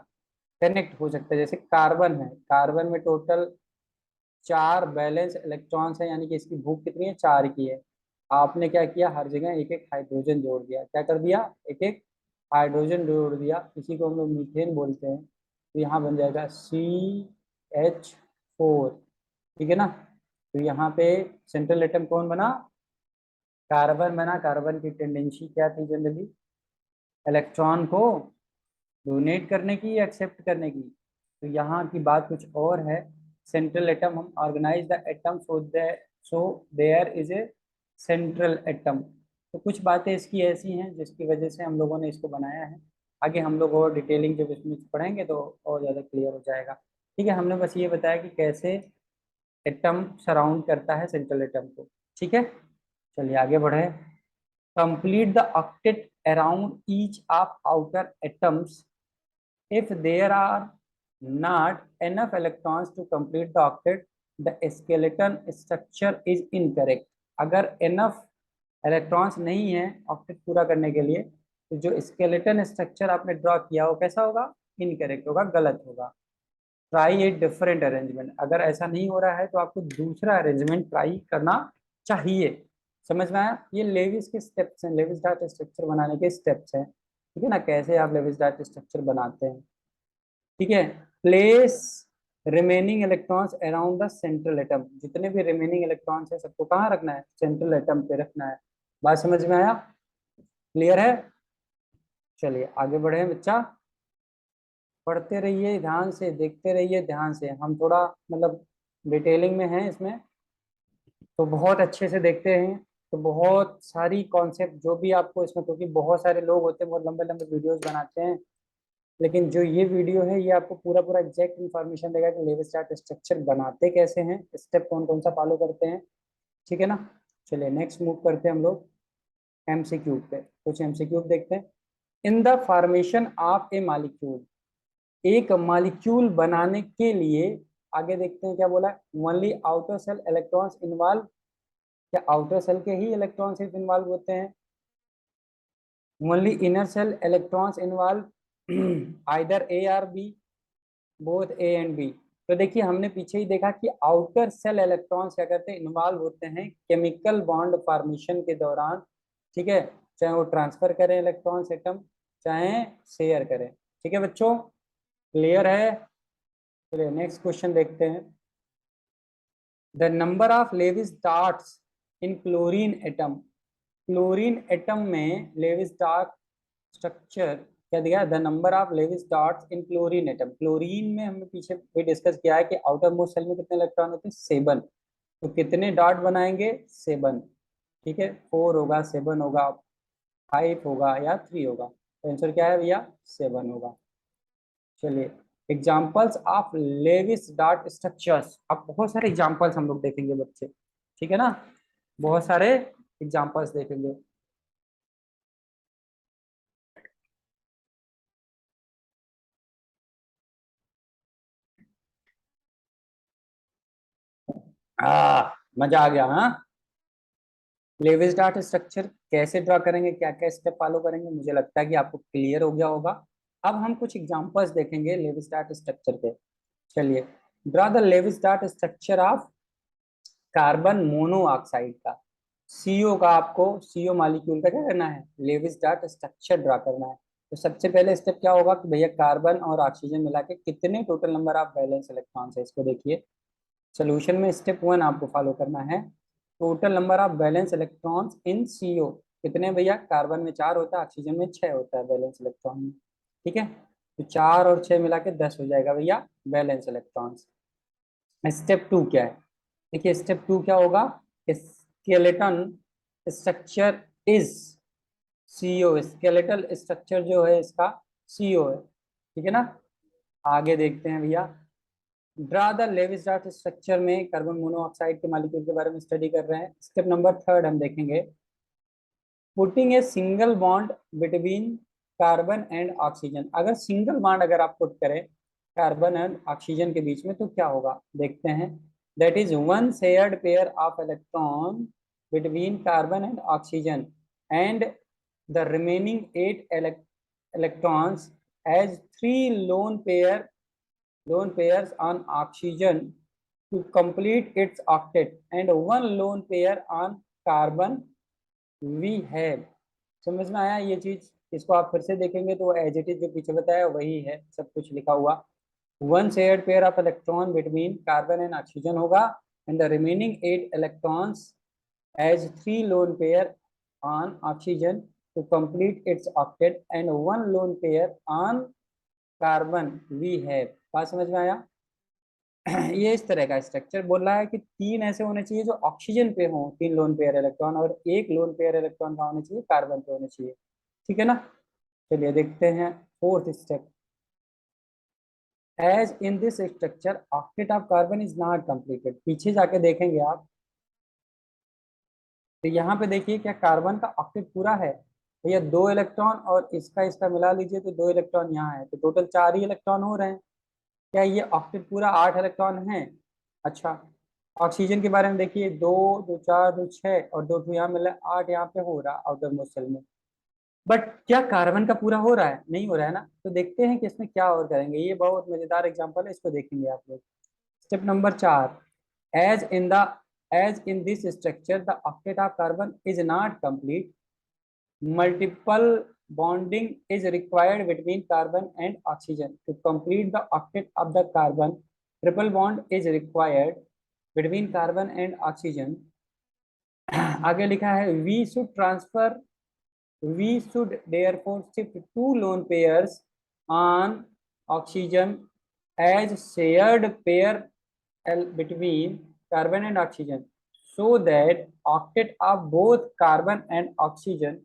कनेक्ट हो सकता है। जैसे कार्बन है, कार्बन में टोटल 4 बैलेंस इलेक्ट्रॉन्स है, यानी कि इसकी भूख कितनी है, 4 की है। आपने क्या किया, हर जगह एक एक हाइड्रोजन जोड़ दिया, क्या कर दिया, एक एक हाइड्रोजन जोड़ दिया, इसी को हम लोग मीथेन बोलते हैं। तो यहाँ बन जाएगा CH4। ठीक है ना, तो यहाँ पे सेंट्रल एटम कौन बना, कार्बन बना। कार्बन की टेंडेंसी क्या थी जनरली, इलेक्ट्रॉन को डोनेट करने की या एक्सेप्ट करने की? तो यहाँ की बात कुछ और है। सेंट्रल एटम, हम organize the atom so there is a central atom. तो कुछ बातें इसकी ऐसी हैं जिसकी वजह से हम लोगों ने इसको बनाया है। आगे हम लोग और डिटेलिंग जब इसमें पढ़ेंगे तो और ज़्यादा क्लियर हो जाएगा। ठीक है, हमने बस ये बताया कि कैसे एटम सराउंड करता है सेंट्रल एटम को। ठीक है, चलिए आगे बढ़े। Complete the octet around each of outer atoms if there are not enough electrons to complete the octet, the skeleton structure is incorrect. अगर enough electrons नहीं है octet पूरा करने के लिए, तो जो skeleton structure आपने ड्रॉ किया वो कैसा होगा? इनकरेक्ट होगा, गलत होगा। ट्राई ए डिफरेंट अरेंजमेंट, अगर ऐसा नहीं हो रहा है तो आपको दूसरा अरेंजमेंट ट्राई करना चाहिए। समझ में आया? ये लेविस के स्टेप्स हैं, लेविस डार्ट स्ट्रक्चर बनाने के स्टेप्स हैं। ठीक है ना, कैसे आप लेविस डार्ट स्ट्रक्चर बनाते हैं। ठीक है, place remaining electrons around the central atom, जितने भी रिमेनिंग इलेक्ट्रॉन्स है सबको कहाँ रखना है? सेंट्रल एटम पे रखना है। बात समझ में आया? क्लियर है? चलिए आगे बढ़े बच्चा, पढ़ते रहिए ध्यान से, देखते रहिए ध्यान से। हम थोड़ा मतलब डिटेलिंग में हैं इसमें, तो बहुत अच्छे से देखते हैं। तो बहुत सारी कॉन्सेप्ट जो भी आपको इसमें, क्योंकि बहुत सारे लोग होते हैं बहुत लंबे लंबे वीडियोस बनाते हैं, लेकिन जो ये वीडियो है ये आपको पूरा पूरा एग्जैक्ट इन्फॉर्मेशन देगा कि लेविस चार्ट स्ट्रक्चर बनाते कैसे हैं, स्टेप कौन कौन सा फॉलो करते हैं। ठीक है ना, चलिए नेक्स्ट मूव करते हैं हम लोग एमसीक्यू पे। कुछ एमसीक्यू देखते हैं। In the formation of a molecule, एक मॉलिक्यूल बनाने के लिए, आगे देखते हैं क्या बोला है। Only outer shell electrons involve, क्या आउटर सेल के ही इलेक्ट्रॉन सिर्फ इन्वॉल्व होते हैं? Only inner shell electrons involve, either A or B, both A and B. तो देखिए हमने पीछे ही देखा कि आउटर सेल इलेक्ट्रॉन्स क्या करते हैं? इन्वॉल्व होते हैं केमिकल बॉन्ड फॉर्मेशन के दौरान। ठीक है, चाहे वो ट्रांसफर करें इलेक्ट्रॉन्स एटम, चाहे शेयर करें। ठीक है बच्चों, क्लियर है? चलिए नेक्स्ट क्वेश्चन देखते हैं। The number of Lewis dots in chlorine atom, chlorine atom में लेविस डॉट स्ट्रक्चर क्या दिया? The number of Lewis dots in chlorine atom, chlorine में हमने पीछे भी डिस्कस किया है कि आउटर मोस्ट सेल में कितने इलेक्ट्रॉन होते हैं? 7। तो कितने डॉट बनाएंगे? 7। ठीक है, 4 होगा, 7 होगा, 5 होगा या 3 होगा। तो आंसर क्या है भैया? 7 होगा। चलिए examples of Lewis dot structures, अब बहुत सारे एग्जाम्पल्स हम लोग देखेंगे बच्चे। ठीक है ना, बहुत सारे एग्जाम्पल्स देखेंगे। मजा आ गया हाँ। लेविस डॉट स्ट्रक्चर कैसे ड्रॉ करेंगे, क्या क्या स्टेप फॉलो करेंगे, मुझे लगता है कि आपको क्लियर हो गया होगा। अब हम कुछ एग्जांपल्स देखेंगे लेविस डॉट स्ट्रक्चर के। चलिए, draw the Lewis dot structure of carbon monoxide का, सीओ का, आपको सीओ मॉलिक्यूल का क्या करना है? लेविस डॉट स्ट्रक्चर ड्रॉ करना है। तो सबसे पहले स्टेप क्या होगा कि भैया कार्बन और ऑक्सीजन मिला के कितने total number of valence electrons है, इसको देखिए। सोल्यूशन में स्टेप 1 आपको फॉलो करना है। Total number of valence electrons in CO कितने भैया? कार्बन में 4 होता है, ऑक्सीजन में 6 होता है वैलेंस इलेक्ट्रॉन में। ठीक है, तो 4 और 6 मिला के 10 हो जाएगा भैया वैलेंस इलेक्ट्रॉन्स। स्टेप 2 क्या है? देखिए स्टेप 2 क्या होगा? Skeleton structure is CO, skeletal structure जो है इसका सीओ है। ठीक है ना, आगे देखते हैं भैया। Draw the Lewis dot structure में कार्बन मोनोऑक्साइड के मॉलिक्यूल के बारे में स्टडी कर रहे हैं। स्टेप नंबर 3 हम देखेंगे। Putting a single bond between carbon and oxygen, अगर सिंगल बॉन्ड अगर आप पुट करें कार्बन एंड ऑक्सीजन के बीच में तो क्या होगा, देखते हैं। That is one shared pair of electron between carbon and oxygen and the remaining 8 electrons as 3 lone pairs on oxygen to complete its octet and 1 lone pair on carbon we have। समझ में आया ये चीज? इसको आप फिर से देखेंगे तो एज इट इज जो पीछे बताया वही है, सब कुछ लिखा हुआ। One shared pair of electron between carbon and oxygen होगा and the remaining 8 electrons as 3 lone pair on oxygen to complete its octet and 1 lone pair on carbon we have. बात समझ में आया? ये इस तरह का स्ट्रक्चर बोल रहा है कि तीन ऐसे होने चाहिए जो ऑक्सीजन पे हो, तीन लोन पेयर इलेक्ट्रॉन, और एक लोन पेयर इलेक्ट्रॉन का होना चाहिए कार्बन पे होने चाहिए। ठीक है ना? चलिए देखते हैं fourth step. As in this structure octet of carbon is not completed. पीछे जाके देखेंगे आप तो यहाँ पे देखिए क्या कार्बन का ऑक्टेट पूरा है? भैया दो इलेक्ट्रॉन और इसका इसका मिला लीजिए तो दो इलेक्ट्रॉन यहाँ है, तो टोटल चार ही इलेक्ट्रॉन हो रहे हैं। क्या ये ऑक्टेट पूरा आठ इलेक्ट्रॉन है? अच्छा, ऑक्सीजन के बारे में देखिए, दो दो चार दो छः और दो यहाँ मिला आठ, यहाँ पे हो रहा आउटर मोस्ट शेल में। बट क्या कार्बन का पूरा हो रहा है? नहीं हो रहा है ना। तो देखते हैं कि इसमें क्या और करेंगे। ये बहुत मजेदार एग्जांपल है, इसको देखेंगे आप लोग। Step number 4। As in the as in this structure the octet of carbon is not complete, multiple bonding is required between carbon and oxygen to complete the octet of the carbon. Triple bond is required between carbon and oxygen. आगे लिखा है we should therefore shift two lone pairs on oxygen as shared pair between carbon and oxygen so that octet of both carbon and oxygen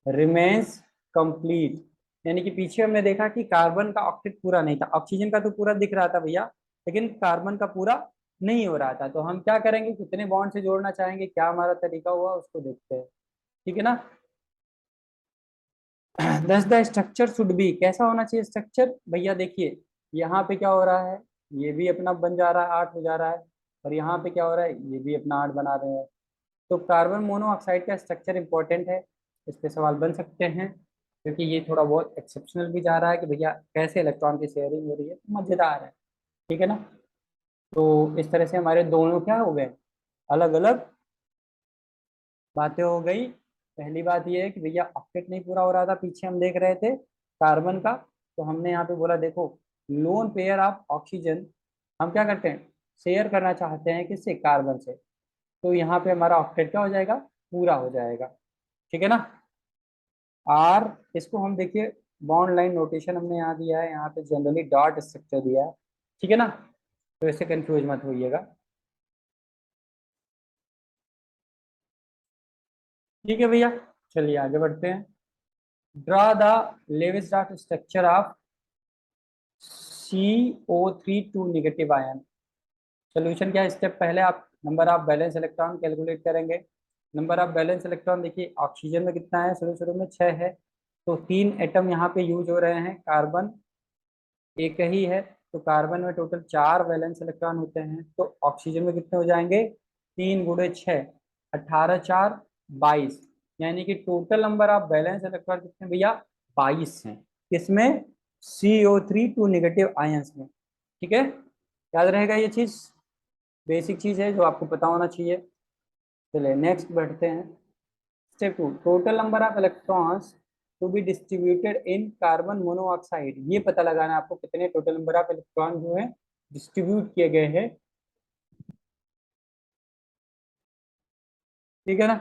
remains complete। यानी कि पीछे हमने देखा कि carbon का ऑक्टेट पूरा नहीं था, ऑक्सीजन का तो पूरा दिख रहा था भैया, लेकिन कार्बन का पूरा नहीं हो रहा था। तो हम क्या करेंगे, कितने बॉन्ड से जोड़ना चाहेंगे, क्या हमारा तरीका हुआ उसको देखते हैं। ठीक है ना? दस द स्ट्रक्चर शुड बी, कैसा होना चाहिए स्ट्रक्चर भैया? देखिए यहाँ पे क्या हो रहा है, ये भी अपना बन जा रहा है, आठ हो जा रहा है, और यहाँ पे क्या हो रहा है, ये भी अपना आठ बना रहे हैं। तो कार्बन मोनोऑक्साइड का स्ट्रक्चर इंपॉर्टेंट है, इस पे सवाल बन सकते हैं, क्योंकि ये थोड़ा बहुत एक्सेप्शनल भी जा रहा है कि भैया कैसे इलेक्ट्रॉन की शेयरिंग हो रही है, तो मजेदार है। ठीक है ना? तो इस तरह से हमारे दोनों क्या हो गए, अलग अलग बातें हो गई। पहली बात ये है कि भैया ऑक्टेट नहीं पूरा हो रहा था, पीछे हम देख रहे थे कार्बन का, तो हमने यहाँ पे बोला देखो लोन पेयर ऑफ ऑक्सीजन हम क्या करते हैं, शेयर करना चाहते हैं किससे, कार्बन से। तो यहाँ पे हमारा ऑक्टेट क्या हो जाएगा, पूरा हो जाएगा। ठीक है ना? आर, इसको हम देखिए बॉन्ड लाइन नोटेशन हमने यहाँ दिया है, यहाँ पे जनरली डॉट स्ट्रक्चर दिया है। ठीक है ना? तो इससे कंफ्यूज मत होइएगा। ठीक है भैया, चलिए आगे बढ़ते हैं। Draw the Lewis dot structure of CO3 two negative ion. Solution क्या है, स्टेप पहले आप number of valence electron calculate करेंगे। नंबर ऑफ बैलेंस इलेक्ट्रॉन देखिए ऑक्सीजन में कितना है, शुरू शुरू में 6 है, तो तीन एटम यहाँ पे यूज हो रहे हैं, कार्बन एक ही है, तो कार्बन में टोटल चार वैलेंस इलेक्ट्रॉन होते हैं, तो ऑक्सीजन में कितने हो जाएंगे, तीन गुणे छः, 18 4 22। यानी कि total number of valence electron कितने भैया, 22 हैं। किसमें, CO3 टू नेगेटिव आयंस में। ठीक है, याद रहेगा ये चीज, बेसिक चीज है जो आपको पता होना चाहिए। चलिए नेक्स्ट बढ़ते हैं। Step 2, total number of electrons to be distributed in carbon monoxide. ये पता लगाना है आपको कितने टोटल नंबर ऑफ इलेक्ट्रॉन जो है डिस्ट्रीब्यूट किए गए हैं। ठीक है ना?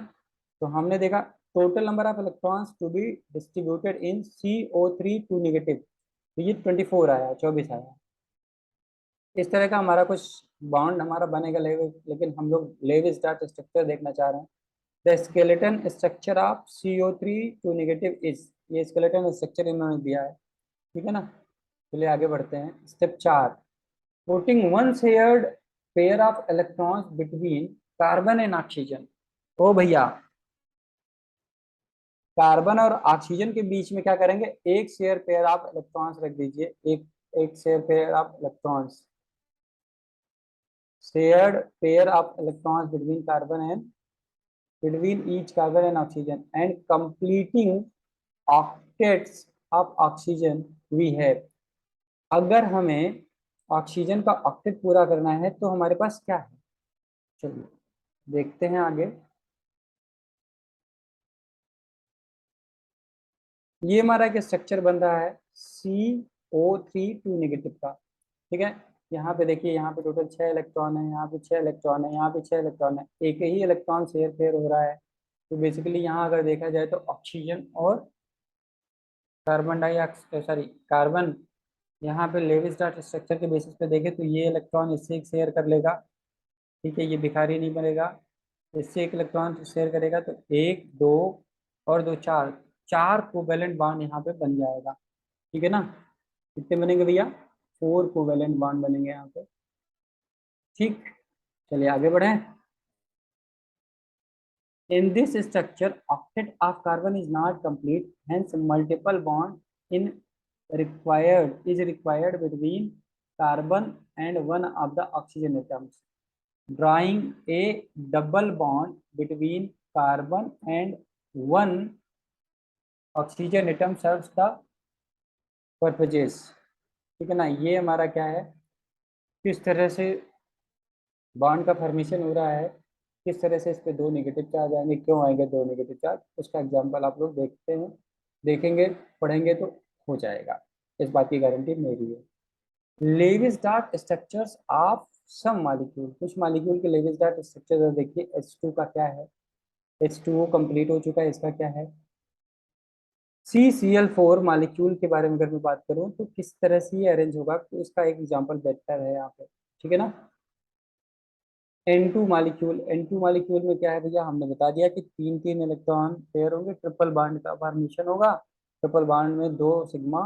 तो हमने देखा total number of electrons to be distributed in CO3 two negative, तो ये 24 आया, 24 आया। इस तरह का हमारा कुछ बॉन्ड हमारा बनेगा लेविस, लेकिन हम लोग लेविस डॉट स्ट्रक्चर देखना चाह रहे हैं। The skeleton structure of CO3 two negative is, ये स्केलेटन स्ट्रक्चर इन्होंने दिया है। ठीक है ना? चलिए आगे बढ़ते हैं। Step 4, putting one shared pair of electrons between carbon and oxygen. ओ भैया, कार्बन और ऑक्सीजन के बीच में क्या करेंगे, एक शेयर पेयर ऑफ इलेक्ट्रॉन्स रख दीजिए, एक एक share pair of electrons, shared pair of electrons between carbon and between each carbon and oxygen and completing octets of oxygen we have। अगर हमें ऑक्सीजन का ऑक्टेट पूरा करना है तो हमारे पास क्या है, चलिए देखते हैं आगे। ये हमारा एक स्ट्रक्चर बन रहा है CO3 टू नेगेटिव का। ठीक है, यहाँ पे देखिए, यहाँ पे टोटल 6 इलेक्ट्रॉन है, यहाँ पे 6 इलेक्ट्रॉन है, यहाँ पे 6 इलेक्ट्रॉन है, एक ही इलेक्ट्रॉन शेयर पेयर हो रहा है। तो बेसिकली यहाँ अगर देखा जाए तो ऑक्सीजन और कार्बन डाइऑक्साइड, सॉरी कार्बन यहाँ पे लेविस डॉट स्ट्रक्चर के बेसिस पे देखें तो ये इलेक्ट्रॉन इससे एक शेयर कर लेगा, ठीक है, ये भिखारी नहीं बनेगा। इससे एक इलेक्ट्रॉन शेयर करेगा तो एक, दो और दो, चार, चार कोवेलेंट बॉन्ड यहाँ पे बन जाएगा, ठीक है ना। कितने बनेंगे भैया? 4 कोवेलेंट बॉन्ड बनेंगे यहाँ पे, ठीक। चलिए आगे बढ़े। In this structure, octet of carbon is not complete, hence multiple bond in required between carbon and one of the oxygen atoms. Drawing a double bond between carbon and one oxygen atom serves the purposes, ठीक है ना। ये हमारा क्या है, किस तरह से बॉन्ड का फॉर्मेशन हो रहा है, किस तरह से इस पे दो नेगेटिव चार्ज आएंगे, क्यों आएंगे दो नेगेटिव चार्ज, उसका एग्जांपल आप लोग देखते हैं, देखेंगे, पढ़ेंगे तो हो जाएगा, इस बात की गारंटी मेरी है। Lewis dot structures of some molecule, कुछ मॉलिक्यूल के लेविस डॉट स्ट्रक्चर देखिए। H2 का क्या है, H2O कंप्लीट हो चुका है, इसका क्या है। CCl4 मॉलिक्यूल के बारे में अगर मैं बात करूं तो किस तरह से ये अरेंज होगा, तो इसका एक एग्जांपल बेटर है यहाँ पे, ठीक है ना। N2 मॉलिक्यूल में क्या है भैया, हमने बता दिया कि तीन तीन इलेक्ट्रॉन पेयर होंगे, ट्रिपल बॉन्ड का फॉर्मेशन होगा। ट्रिपल बॉन्ड में दो सिग्मा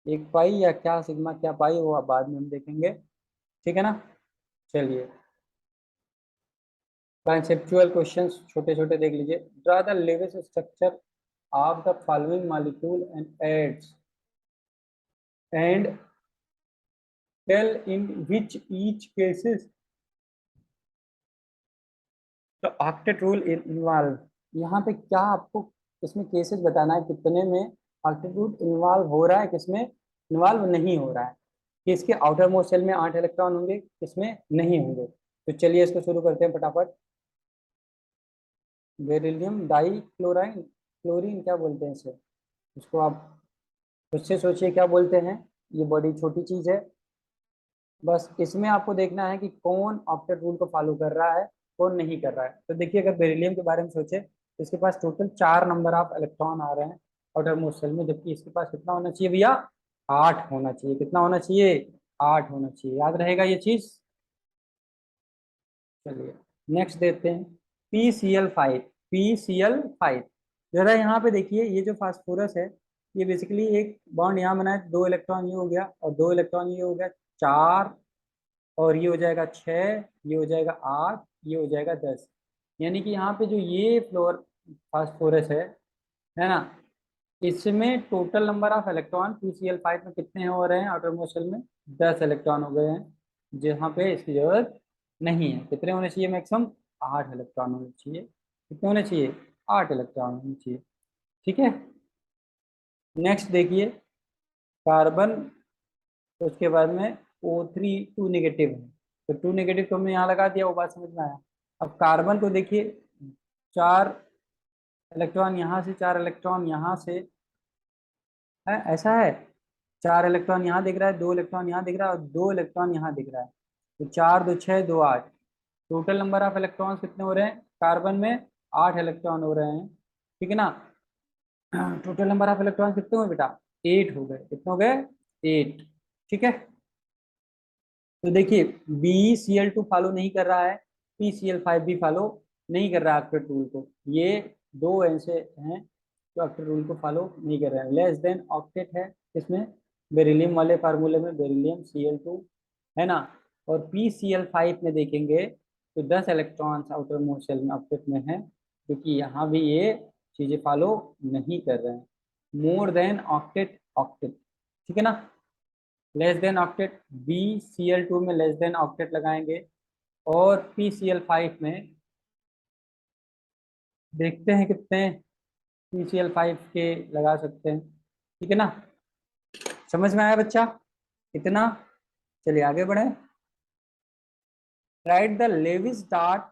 एक पाई, या क्या सिग्मा क्या पाई, वो आप बाद में हम देखेंगे, ठीक है ना। चलिए कॉन्सेप्चुअल क्वेश्चंस छोटे छोटे देख लीजिए। Draw the Lewis structure of the following molecule and aids and tell in which each cases to octet rule involve. यहाँ पे क्या आपको इसमें केसेस बताना है, कितने में ऑक्टेट रूल इन्वॉल्व हो रहा है, किसमें इन्वॉल्व नहीं हो रहा है, कि इसके आउटर मोस्ट शेल में 8 इलेक्ट्रॉन होंगे, किसमें नहीं होंगे। तो चलिए इसको शुरू करते हैं फटाफट। बेरिलियम डाई क्लोराइन, क्लोरीन क्या बोलते हैं इसे, इसको आप खुद से सोचिए क्या बोलते हैं। ये बड़ी छोटी चीज है, बस इसमें आपको देखना है कि कौन ऑक्टेट रूल को फॉलो कर रहा है, कौन नहीं कर रहा है। तो देखिए अगर बेरिलियम के बारे में सोचे तो इसके पास टोटल 4 नंबर ऑफ इलेक्ट्रॉन आ रहे हैं आउटर मोस्ट शेल में, जबकि इसके पास कितना होना चाहिए भैया, 8 होना चाहिए। कितना होना चाहिए, 8 होना चाहिए, याद रहेगा ये चीज। चलिए नेक्स्ट देखते हैं। PCl5, PCl5 जरा यहाँ पे देखिए, ये जो फास्फोरस है ये बेसिकली एक बॉन्ड यहाँ बना है, दो इलेक्ट्रॉन ये हो गया और दो इलेक्ट्रॉन ये हो गया, 4, और ये हो जाएगा 6, ये हो जाएगा 8, ये हो जाएगा 10। यानी कि यहाँ पे जो ये फ्लोर फास्फोरस है ना, इसमें total number of electron PCl5 में कितने हो रहे हैं, आउटर मोस्ट शेल में 10 इलेक्ट्रॉन हो गए हैं, जहाँ पे इसकी जरूरत नहीं है। कितने होने चाहिए मैक्सिमम, 8 इलेक्ट्रॉन होने चाहिए। कितने होने चाहिए, 8 इलेक्ट्रॉन होने चाहिए, ठीक है। नेक्स्ट देखिए कार्बन, तो उसके बाद में O3 2 नेगेटिव है, तो 2 नेगेटिव तो हमने यहाँ लगा दिया, वो बात समझ में आया। अब कार्बन को देखिए, 4 इलेक्ट्रॉन यहाँ से, 4 इलेक्ट्रॉन यहाँ से है, ऐसा है। 4 इलेक्ट्रॉन यहाँ दिख रहा है, 2 इलेक्ट्रॉन यहाँ दिख रहा है और 2 इलेक्ट्रॉन यहाँ दिख रहा है। तो 4 2 6 2 8, टोटल नंबर ऑफ इलेक्ट्रॉन्स कितने हो रहे हैं कार्बन में, 8 इलेक्ट्रॉन हो रहे हैं, ठीक है ना। टोटल नंबर ऑफ इलेक्ट्रॉन कितने हुए बेटा, 8 हो गए। कितने हो गए, 8, ठीक है। तो देखिए BCl2 फॉलो नहीं कर रहा है, PCl5 भी फॉलो नहीं कर रहा है ऑक्टेट रूल को। ये दो ऐसे हैं जो ऑक्टेट रूल को फॉलो नहीं कर रहे हैं। लेस देन ऑक्टेट है इसमें, बेरिलियम वाले फार्मूले में बेरिलियम Cl2 है ना। और PCl5 में देखेंगे तो 10 इलेक्ट्रॉन्स आउटर मोस्ट शेल में ऑक्टेट में है, क्योंकि यहाँ भी ये चीजें फॉलो नहीं कर रहे हैं। मोर देन ऑक्टेट, ऑक्टेट, ठीक है ना। लेस देन ऑक्टेट, BCl2 में लेस देन ऑक्टेट लगाएंगे, और PCl5 में देखते हैं कितने PCl5 के लगा सकते हैं, ठीक है ना। समझ में आया बच्चा इतना। चलिए आगे बढ़े। Write the Lewis dot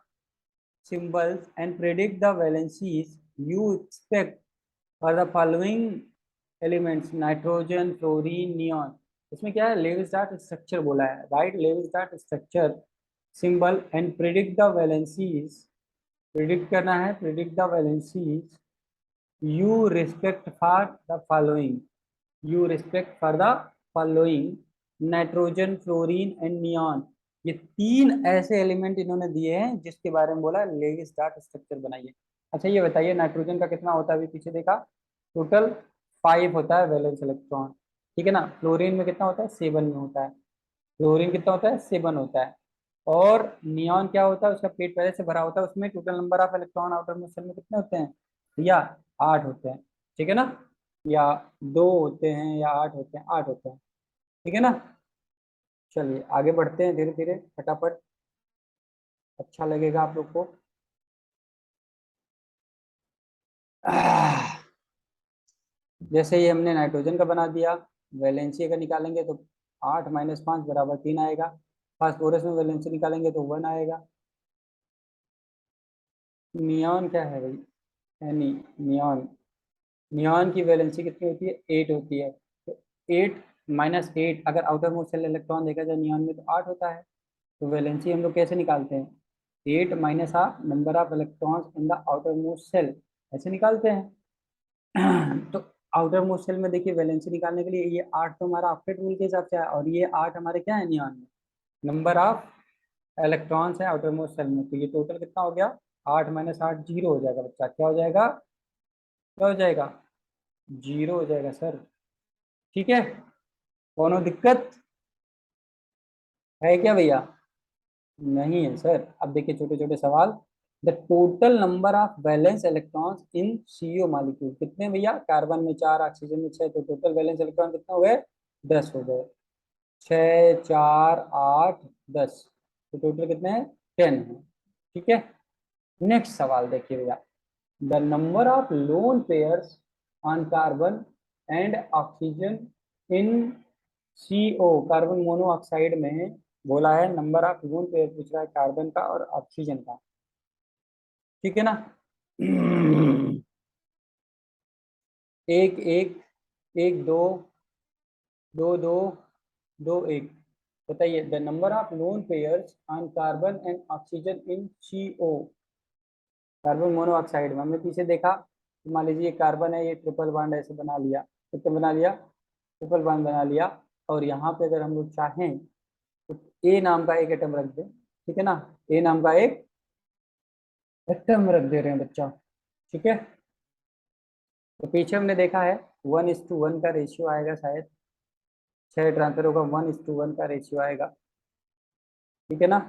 symbols and predict the valencies you expect for the following elements nitrogen, fluorine, neon. इसमें क्या है, लेविस डॉट स्ट्रक्चर बोला है, write Lewis dot structure symbol and predict the valencies, predict करना है, predict the valencies you respect for the following, you respect for the following nitrogen, fluorine and neon, ये 3 ऐसे element इन्होंने दिए हैं जिसके बारे में बोला लेविस डार्ट स्ट्रक्चर बनाइए। अच्छा ये बताइए नाइट्रोजन का कितना होता है, अभी पीछे देखा, टोटल 5 होता है वैलेंस इलेक्ट्रॉन, ठीक है ना। फ्लोरीन में कितना होता है, 7 में होता है। फ्लोरीन कितना होता है, 7 होता है। और नियॉन क्या होता है, उसका पेट पहले से भरा होता है, उसमें total number of electron outer most shell में कितने होते हैं, या 8 होते हैं, ठीक है ना। या 2 होते हैं या 8 होते हैं, 8 होते हैं, ठीक है ना। चलिए आगे बढ़ते हैं धीरे धीरे फटाफट, अच्छा लगेगा आप लोग को। जैसे ही हमने नाइट्रोजन का बना दिया, वैलेंसी अगर निकालेंगे तो 8 - 5 = 3 आएगा। फास्फोरस में वैलेंसी निकालेंगे तो 1 आएगा। नियॉन क्या है भाई, नियॉन, नियॉन की वैलेंसी कितनी होती है, 8 होती है। तो 8 - 8, अगर आउटर मोस्ट शेल इलेक्ट्रॉन देखा जाए नियॉन में तो 8 होता है। तो वैलेंसी हम लोग कैसे निकालते हैं, 8 - half number of electrons in the outer most shell, ऐसे निकालते हैं। तो आउटर मोस्ट शेल में देखिए वैलेंसी निकालने के लिए ये 8 तो हमारा ऑक्टेट रूल के हिसाब से है, और ये 8 हमारे क्या है नियॉन में, नंबर ऑफ इलेक्ट्रॉन्स है आउटर मोस्ट शेल में। तो ये टोटल कितना हो गया, 8 - 8 जीरो हो जाएगा बच्चा, क्या हो जाएगा, क्या हो जाएगा, जीरो हो जाएगा सर, ठीक है। कोनो दिक्कत है क्या भैया, नहीं है सर। अब देखिए छोटे छोटे सवाल, the total number of valence electrons in CO molecule कितने भैया, कार्बन में 4, ऑक्सीजन में 6, तो टोटल वैलेंस इलेक्ट्रॉन कितने हो गए, 10 हो गए। 6 4 8 10, तो टोटल कितने हैं, 10 है, ठीक है। नेक्स्ट सवाल देखिए भैया, the number of lone pairs on carbon and oxygen in CO, carbon monoxide में बोला है नंबर ऑफ लोन पेयर पूछ रहा है कार्बन का और ऑक्सीजन का, ठीक है ना। एक एक, एक दो, दो दो, दो एक, बताइए the number of lone pairs on carbon and oxygen in CO, carbon monoxide में हमने पीछे देखा, तो मान लीजिए कार्बन है, ये ट्रिपल बॉन्ड ऐसे बना लिया, कितने बना लिया, ट्रिपल बॉन्ड बना लिया। और यहाँ पे अगर हम लोग चाहें तो ए नाम का एक एटम रख दें, ठीक है ना, ए नाम का एक एटम रख दे रहे हैं बच्चा, ठीक है। तो पीछे हमने देखा है 1:1 का रेशियो आएगा शायद, 6 ट्रांसफर होगा, 1:1 का रेशियो आएगा, ठीक है ना।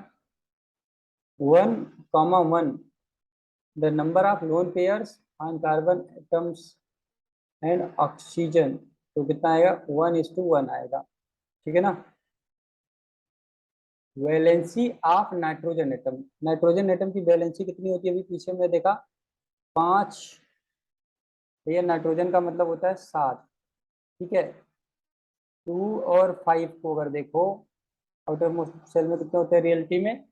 1,1, the number of lone pairs on carbon atoms and oxygen, तो कितना आएगा, 1:1 आएगा, ठीक है ना। Valency of nitrogen atom, nitrogen atom की वैलेंसी कितनी होती है, अभी पीछे में देखा 5, भैया नाइट्रोजन का मतलब होता है 7, ठीक है। 2 और 5 को अगर देखो, आउटर मोस्ट शेल में कितने होते हैं रियलिटी में,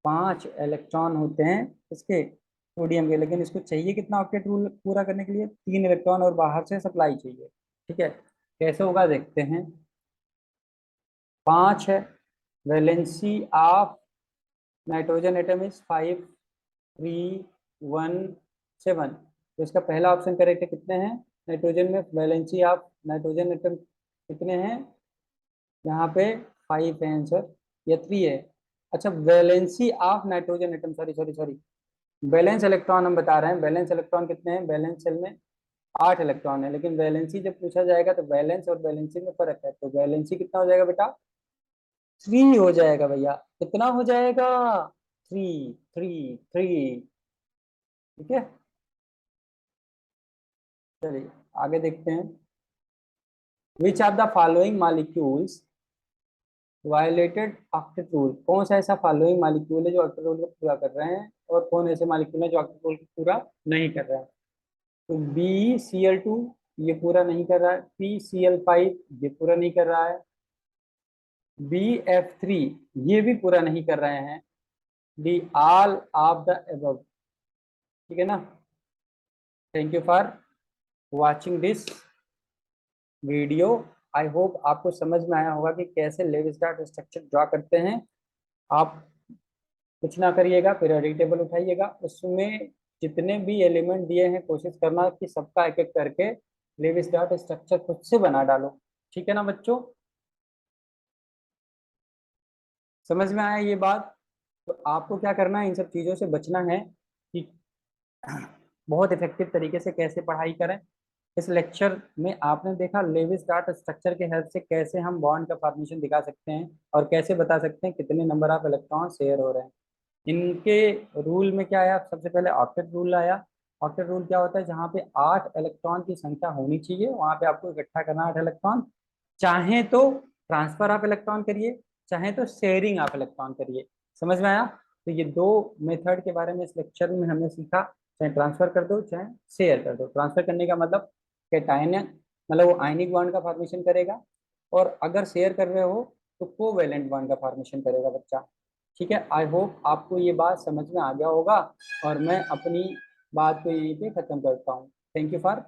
5 इलेक्ट्रॉन होते हैं इसके, सोडियम के, लेकिन इसको चाहिए कितना ऑक्टेट रूल पूरा करने के लिए, 3 इलेक्ट्रॉन और बाहर से सप्लाई चाहिए, ठीक है। कैसे होगा देखते हैं, 5 है, valency of nitrogen atom is 5, 3, 1, 7, तो इसका पहला ऑप्शन करेक्ट है, कितने हैं नाइट्रोजन में, वैलेंसी ऑफ नाइट्रोजन एटम कितने हैं, यहाँ पे 5 है आंसर, या 3 है। अच्छा valency of nitrogen atom, sorry sorry sorry, balance electron हम बता रहे हैं, बैलेंस इलेक्ट्रॉन कितने हैं, बैलेंस सेल में 8 इलेक्ट्रॉन है, लेकिन वैलेंसी जब पूछा जाएगा तो बैलेंस और बैलेंसी में फर्क है, तो वैलेंसी कितना हो जाएगा बेटा, 3 हो जाएगा भैया, कितना हो जाएगा, 3 3 3, ठीक है। चलिए आगे देखते हैं, which are the following molecules violated octet rule, कौन सा ऐसा फॉलोइंग मॉलिक्यूल है जो ऑक्टेट रूल को पूरा कर रहे हैं, और कौन ऐसे मॉलिक्यूल है जो ऑक्टेट रूल को पूरा नहीं कर रहे हैं। तो BCl2 ये पूरा नहीं कर रहा है, PCl5 ये पूरा नहीं कर रहा है, BF3 ये भी पूरा नहीं कर रहे हैं, D all of the above, ठीक है ना। Thank you for watching this video, I hope आपको समझ में आया होगा कि कैसे लेविस डार्ट स्ट्रक्चर ड्रॉ करते हैं। आप कुछ ना करिएगा, पीरियोडिक टेबल उठाइएगा, उसमें जितने भी एलिमेंट दिए हैं कोशिश करना कि सबका एक एक करके लेविस डार्ट स्ट्रक्चर खुद से बना डालो, ठीक है ना बच्चों। समझ में आया ये बात? तो आपको क्या करना है, इन सब चीज़ों से बचना है कि बहुत इफेक्टिव तरीके से कैसे पढ़ाई करें। इस लेक्चर में आपने देखा लेविस डार्ट स्ट्रक्चर के हेल्प से कैसे हम बॉन्ड का फॉर्मेशन दिखा सकते हैं और कैसे बता सकते हैं कितने नंबर ऑफ इलेक्ट्रॉन शेयर हो रहे हैं। इनके रूल में क्या आया, सबसे पहले ऑक्टेट रूल आया। ऑक्टेट रूल क्या होता है, जहाँ पे 8 इलेक्ट्रॉन की संख्या होनी चाहिए वहां पे आपको इकट्ठा करना 8 इलेक्ट्रॉन। चाहे तो ट्रांसफर ऑफ इलेक्ट्रॉन करिए, चाहे तो शेयरिंग ऑफ इलेक्ट्रॉन करिए। समझ में आया? तो ये दो मेथड के बारे में इस लेक्चर में हमने सीखा। चाहे ट्रांसफर कर दो चाहे शेयर कर दो। ट्रांसफर करने का मतलब कैटायन, मतलब वो आयनिक बॉन्ड का फॉर्मेशन करेगा, और अगर शेयर कर रहे हो तो कोवैलेंट बॉन्ड का फॉर्मेशन करेगा बच्चा। ठीक है, आई होप आपको ये बात समझ में आ गया होगा, और मैं अपनी बात को यहीं पे खत्म करता हूँ। Thank you for